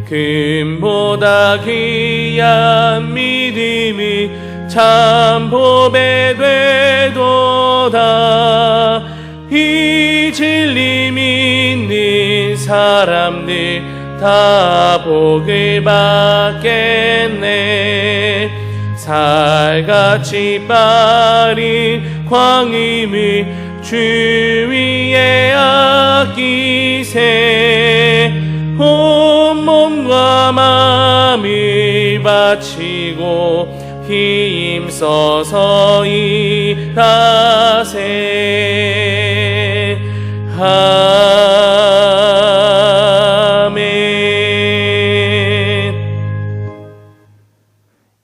Speaker 1: 금보다 귀한 믿음이 참 보배 되도다. 이 진리 믿는 사람들 다 복을 받겠네. 살같이 빠른 광음을 주 위에 아끼세. 온 몸과 마음을 바치고 힘써서 일하세. 아멘.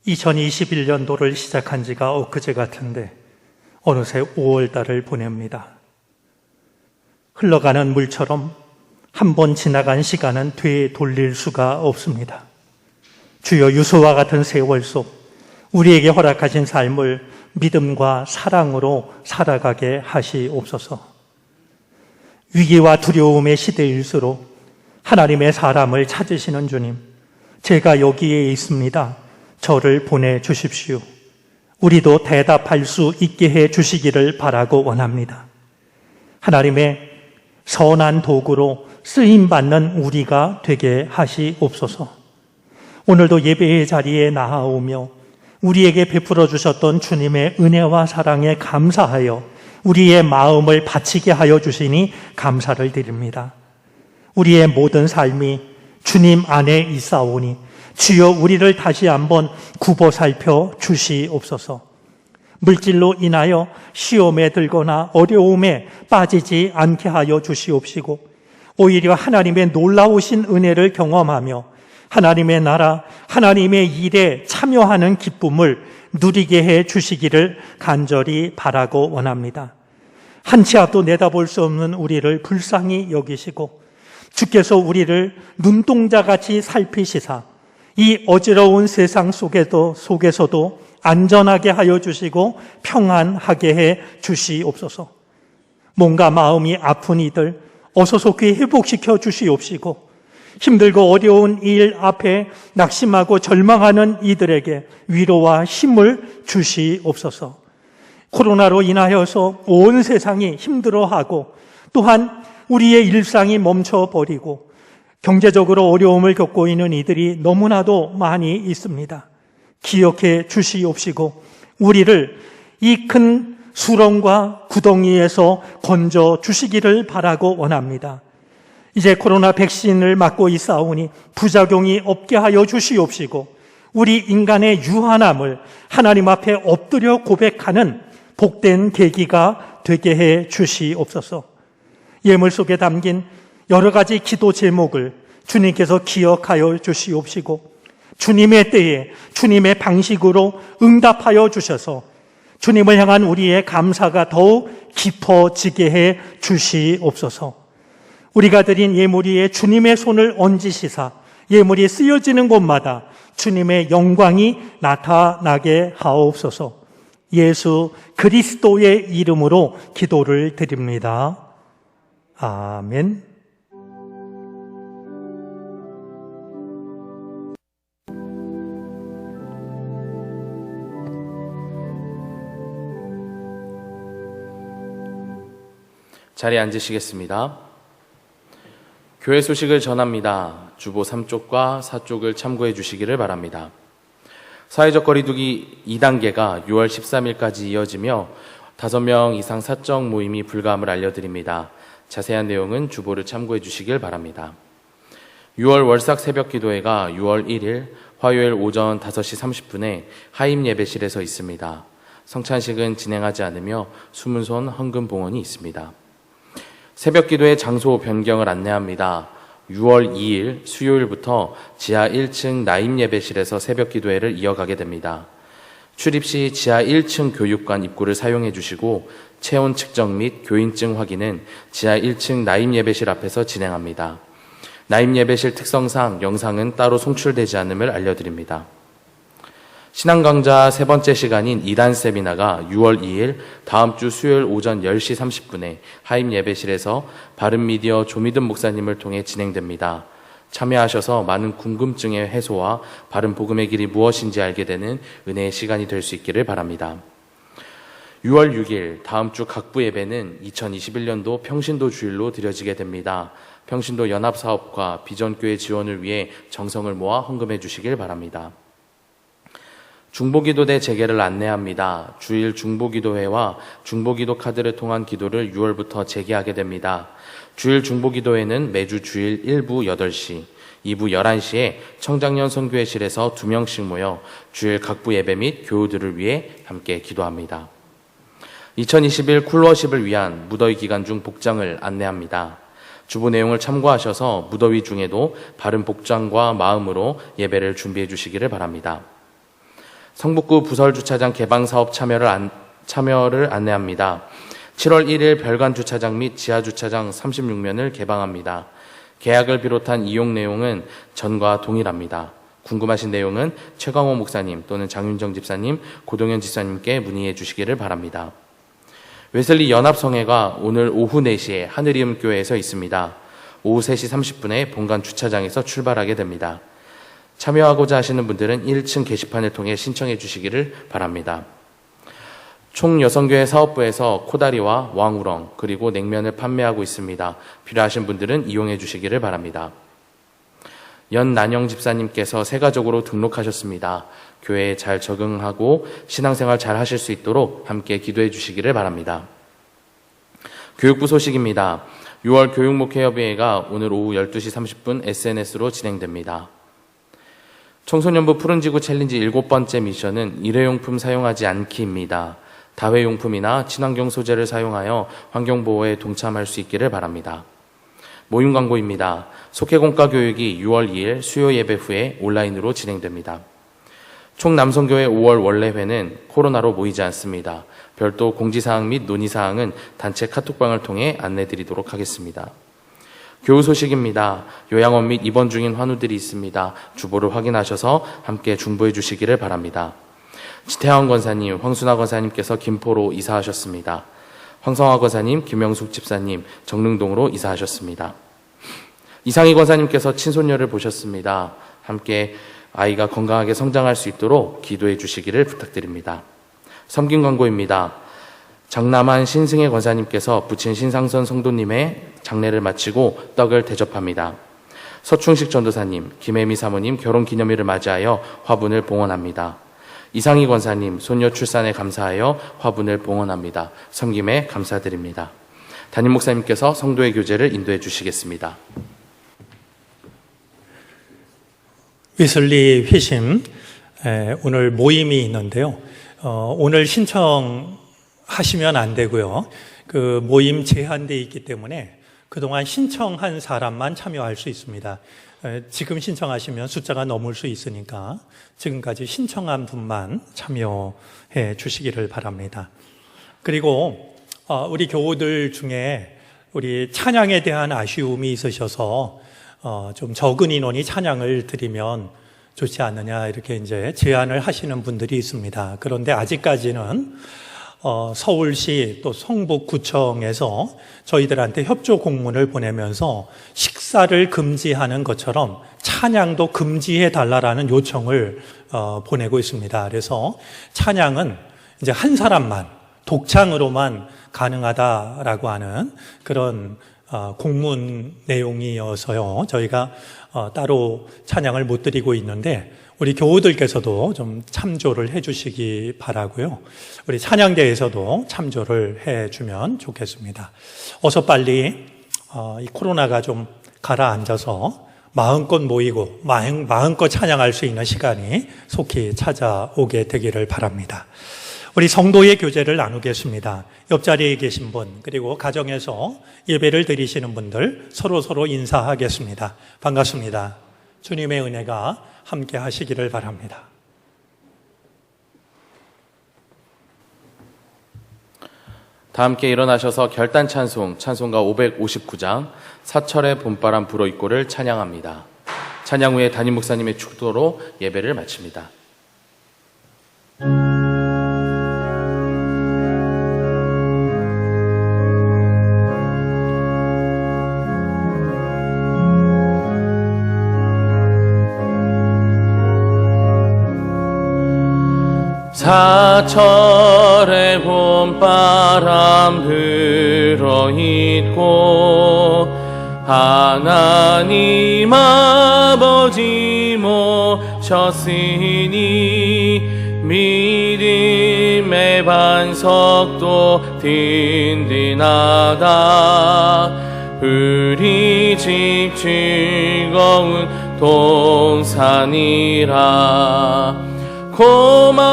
Speaker 4: 2021년도를 시작한 지가 엊그제 같은데 어느새 5월달을 보냅니다. 흘러가는 물처럼 한 번 지나간 시간은 되돌릴 수가 없습니다. 주여, 유수와 같은 세월 속 우리에게 허락하신 삶을 믿음과 사랑으로 살아가게 하시옵소서. 위기와 두려움의 시대일수록 하나님의 사람을 찾으시는 주님, 제가 여기에 있습니다. 저를 보내주십시오. 우리도 대답할 수 있게 해 주시기를 바라고 원합니다. 하나님의 선한 도구로 쓰임받는 우리가 되게 하시옵소서. 오늘도 예배의 자리에 나아오며 우리에게 베풀어 주셨던 주님의 은혜와 사랑에 감사하여 우리의 마음을 바치게 하여 주시니 감사를 드립니다. 우리의 모든 삶이 주님 안에 있사오니 주여, 우리를 다시 한번 굽어 살펴 주시옵소서. 물질로 인하여 시험에 들거나 어려움에 빠지지 않게 하여 주시옵시고, 오히려 하나님의 놀라우신 은혜를 경험하며 하나님의 나라, 하나님의 일에 참여하는 기쁨을 누리게 해 주시기를 간절히 바라고 원합니다. 한 치 앞도 내다볼 수 없는 우리를 불쌍히 여기시고 주께서 우리를 눈동자같이 살피시사 이 어지러운 세상 속에서도 안전하게 하여 주시고 평안하게 해 주시옵소서. 몸과 마음이 아픈 이들 어서 속히 회복시켜 주시옵시고, 힘들고 어려운 일 앞에 낙심하고 절망하는 이들에게 위로와 힘을 주시옵소서. 코로나로 인하여서 온 세상이 힘들어하고 또한 우리의 일상이 멈춰버리고 경제적으로 어려움을 겪고 있는 이들이 너무나도 많이 있습니다. 기억해 주시옵시고 우리를 이 큰 수렁과 구덩이에서 건져 주시기를 바라고 원합니다. 이제 코로나 백신을 맞고 있사오니 부작용이 없게 하여 주시옵시고 우리 인간의 유한함을 하나님 앞에 엎드려 고백하는 복된 계기가 되게 해 주시옵소서. 예물 속에 담긴 여러 가지 기도 제목을 주님께서 기억하여 주시옵시고 주님의 때에 주님의 방식으로 응답하여 주셔서 주님을 향한 우리의 감사가 더욱 깊어지게 해 주시옵소서. 우리가 드린 예물 위에 주님의 손을 얹으시사 예물이 쓰여지는 곳마다 주님의 영광이 나타나게 하옵소서. 예수 그리스도의 이름으로 기도를 드립니다. 아멘.
Speaker 1: 자리에 앉으시겠습니다. 교회 소식을 전합니다. 주보 3쪽과 4쪽을 참고해 주시기를 바랍니다. 사회적 거리두기 2단계가 6월 13일까지 이어지며 5명 이상 사적 모임이 불가함을 알려드립니다. 자세한 내용은 주보를 참고해 주시길 바랍니다. 6월 월삭 새벽 기도회가 6월 1일 화요일 오전 5시 30분에 하임 예배실에서 있습니다. 성찬식은 진행하지 않으며 수문손 헌금 봉헌이 있습니다. 새벽 기도회 장소 변경을 안내합니다. 6월 2일 수요일부터 지하 1층 나임 예배실에서 새벽 기도회를 이어가게 됩니다. 출입 시 지하 1층 교육관 입구를 사용해 주시고 체온 측정 및 교인증 확인은 지하 1층 나임 예배실 앞에서 진행합니다. 나임 예배실 특성상 영상은 따로 송출되지 않음을 알려드립니다. 신앙 강좌 세 번째 시간인 2단 세미나가 6월 2일 다음 주 수요일 오전 10시 30분에 하임 예배실에서 바른미디어 조미든 목사님을 통해 진행됩니다. 참여하셔서 많은 궁금증의 해소와 바른 복음의 길이 무엇인지 알게 되는 은혜의 시간이 될 수 있기를 바랍니다. 6월 6일 다음 주 각부 예배는 2021년도 평신도 주일로 드려지게 됩니다. 평신도 연합사업과 비전교회 지원을 위해 정성을 모아 헌금해 주시길 바랍니다. 중보기도대 재개를 안내합니다. 주일 중보기도회와 중보기도 카드를 통한 기도를 6월부터 재개하게 됩니다. 주일 중보기도회는 매주 주일 1부 8시, 2부 11시에 청장년 선교회실에서 2명씩 모여 주일 각부 예배 및 교우들을 위해 함께 기도합니다. 2021 쿨워십을 위한 무더위 기간 중 복장을 안내합니다. 주보 내용을 참고하셔서 무더위 중에도 바른 복장과 마음으로 예배를 준비해 주시기를 바랍니다. 성북구 부설주차장 개방사업 참여를 안내합니다. 7월 1일 별관주차장 및 지하주차장 36면을 개방합니다. 계약을 비롯한 이용 내용은 전과 동일합니다. 궁금하신 내용은 최광호 목사님 또는 장윤정 집사님, 고동현 집사님께 문의해 주시기를 바랍니다. 웨슬리 연합성회가 오늘 오후 4시에 하늘이음교회에서 있습니다. 오후 3시 30분에 본관 주차장에서 출발하게 됩니다. 참여하고자 하시는 분들은 1층 게시판을 통해 신청해 주시기를 바랍니다. 총여성교회 사업부에서 코다리와 왕우렁 그리고 냉면을 판매하고 있습니다. 필요하신 분들은 이용해 주시기를 바랍니다. 연난영 집사님께서 새 가족으로 등록하셨습니다. 교회에 잘 적응하고 신앙생활 잘 하실 수 있도록 함께 기도해 주시기를 바랍니다. 교육부 소식입니다. 6월 교육목회협의회가 오늘 오후 12시 30분 SNS로 진행됩니다. 청소년부 푸른지구 챌린지 7번째 미션은 일회용품 사용하지 않기입니다. 다회용품이나 친환경 소재를 사용하여 환경보호에 동참할 수 있기를 바랍니다. 모임 광고입니다. 속회공과 교육이 6월 2일 수요 예배 후에 온라인으로 진행됩니다. 총남성교회 5월 원래회는 코로나로 모이지 않습니다. 별도 공지사항 및 논의사항은 단체 카톡방을 통해 안내드리도록 하겠습니다. 교우 소식입니다. 요양원 및 입원 중인 환우들이 있습니다. 주보를 확인하셔서 함께 중보해 주시기를 바랍니다. 지태환 권사님, 황순아 권사님께서 김포로 이사하셨습니다. 황성화 권사님, 김영숙 집사님, 정릉동으로 이사하셨습니다. 이상희 권사님께서 친손녀를 보셨습니다. 함께 아이가 건강하게 성장할 수 있도록 기도해 주시기를 부탁드립니다. 섬김 광고입니다. 장남한 신승혜 권사님께서 부친 신상선 성도님의 장례를 마치고 떡을 대접합니다. 서충식 전도사님, 김혜미 사모님 결혼기념일을 맞이하여 화분을 봉헌합니다. 이상희 권사님, 손녀 출산에 감사하여 화분을 봉헌합니다. 섬김에 감사드립니다. 담임 목사님께서 성도의 교제를 인도해 주시겠습니다.
Speaker 4: 웨슬리 회심 오늘 모임이 있는데요. 오늘 신청하시면 안 되고요. 그 모임 제한되어 있기 때문에 그동안 신청한 사람만 참여할 수 있습니다. 지금 신청하시면 숫자가 넘을 수 있으니까 지금까지 신청한 분만 참여해 주시기를 바랍니다. 그리고 우리 교우들 중에 우리 찬양에 대한 아쉬움이 있으셔서 좀 적은 인원이 찬양을 드리면 좋지 않느냐 이렇게 이제 제안을 하시는 분들이 있습니다. 그런데 아직까지는 서울시 또 성북구청에서 저희들한테 협조 공문을 보내면서 식사를 금지하는 것처럼 찬양도 금지해 달라라는 요청을 보내고 있습니다. 그래서 찬양은 이제 한 사람만 독창으로만 가능하다라고 하는 그런 공문 내용이어서요. 저희가 따로 찬양을 못 드리고 있는데 우리 교우들께서도 좀 참조를 해 주시기 바라고요. 우리 찬양대에서도 참조를 해 주면 좋겠습니다. 어서 빨리 이 코로나가 좀 가라앉아서 마음껏 모이고 마음껏 찬양할 수 있는 시간이 속히 찾아오게 되기를 바랍니다. 우리 성도의 교제를 나누겠습니다. 옆자리에 계신 분 그리고 가정에서 예배를 드리시는 분들 서로 인사하겠습니다. 반갑습니다. 주님의 은혜가 함께 하시기를 바랍니다.
Speaker 1: 다 함께 일어나셔서 결단 찬송가 559장 사철의 봄바람 불어있고를 찬양합니다. 찬양 후에 담임 목사님의 축도로 예배를 마칩니다. 사철의 봄바람 불어있고 하나님 아버지 모셨으니 믿음의 반석도 든든하다. 우리 집 즐거운 동산이라. 고마워라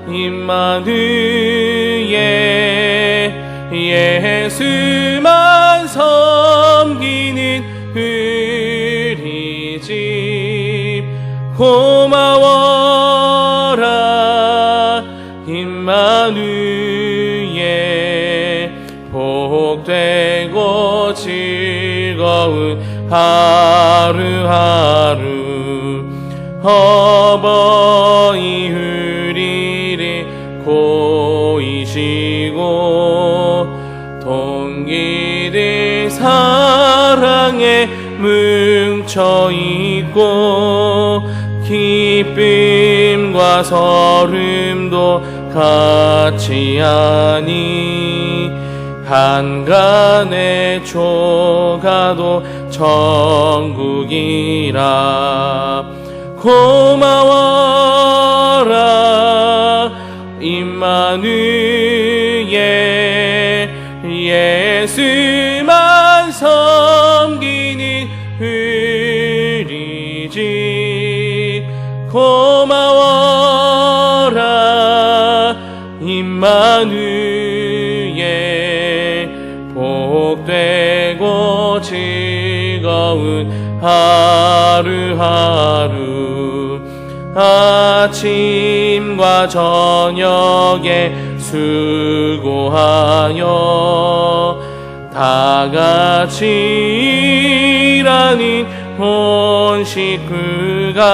Speaker 1: 임마누엘, 예수만 섬기는 우리 집. 고마워라 임마누엘, 복되고 즐거운 하루하루. 어버이 우리를 고이시고 동기들 사랑에 뭉쳐있고 기쁨과 설움도 같이 하니 한간의 조가도 천국이라. 고마워라 임마누엘, 예수만 섬기는 우리 집. 고마워라 임마누엘, 복되고 즐거운 하루하루. 아침과 저녁에 수고하여 다같이 일하는 온 식구가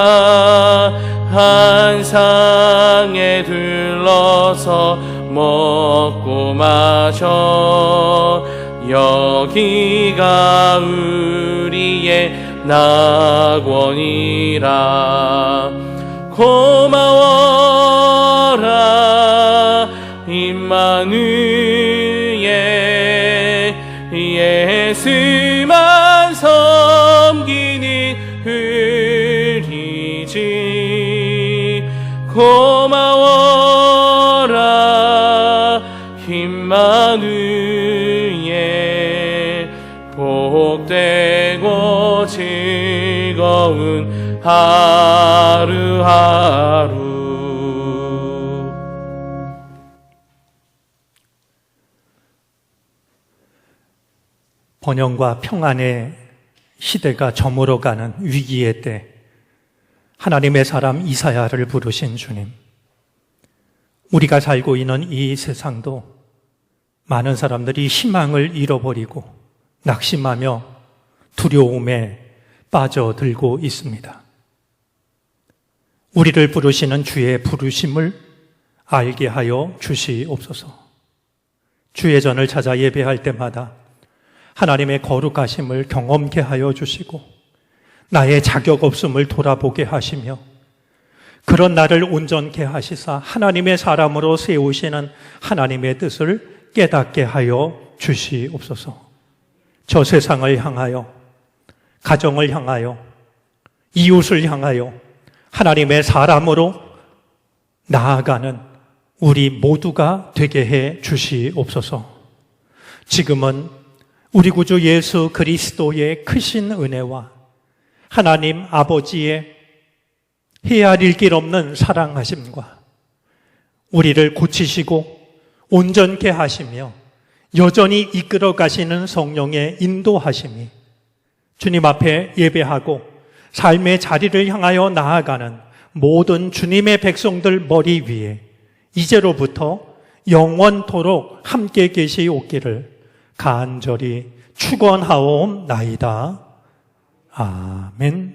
Speaker 1: 한 상에 둘러서 먹고 마셔. 여기가 우리의 낙원이라. 고마워라 임마누엘, 예수만 섬기는 우리 집. 고마워라 임마누엘, 복되고 즐거운 하루하루.
Speaker 4: 번영과 평안의 시대가 저물어가는 위기의 때 하나님의 사람 이사야를 부르신 주님, 우리가 살고 있는 이 세상도 많은 사람들이 희망을 잃어버리고 낙심하며 두려움에 빠져들고 있습니다. 우리를 부르시는 주의 부르심을 알게 하여 주시옵소서. 주의 전을 찾아 예배할 때마다 하나님의 거룩하심을 경험케 하여 주시고 나의 자격 없음을 돌아보게 하시며 그런 나를 온전케 하시사 하나님의 사람으로 세우시는 하나님의 뜻을 깨닫게 하여 주시옵소서. 저 세상을 향하여, 가정을 향하여, 이웃을 향하여 하나님의 사람으로 나아가는 우리 모두가 되게 해 주시옵소서. 지금은 우리 구주 예수 그리스도의 크신 은혜와 하나님 아버지의 헤아릴 길 없는 사랑하심과 우리를 고치시고 온전케 하시며 여전히 이끌어 가시는 성령의 인도하심이 주님 앞에 예배하고 삶의 자리를 향하여 나아가는 모든 주님의 백성들 머리 위에 이제로부터 영원토록 함께 계시옵기를 간절히 축원하옵나이다. 아멘.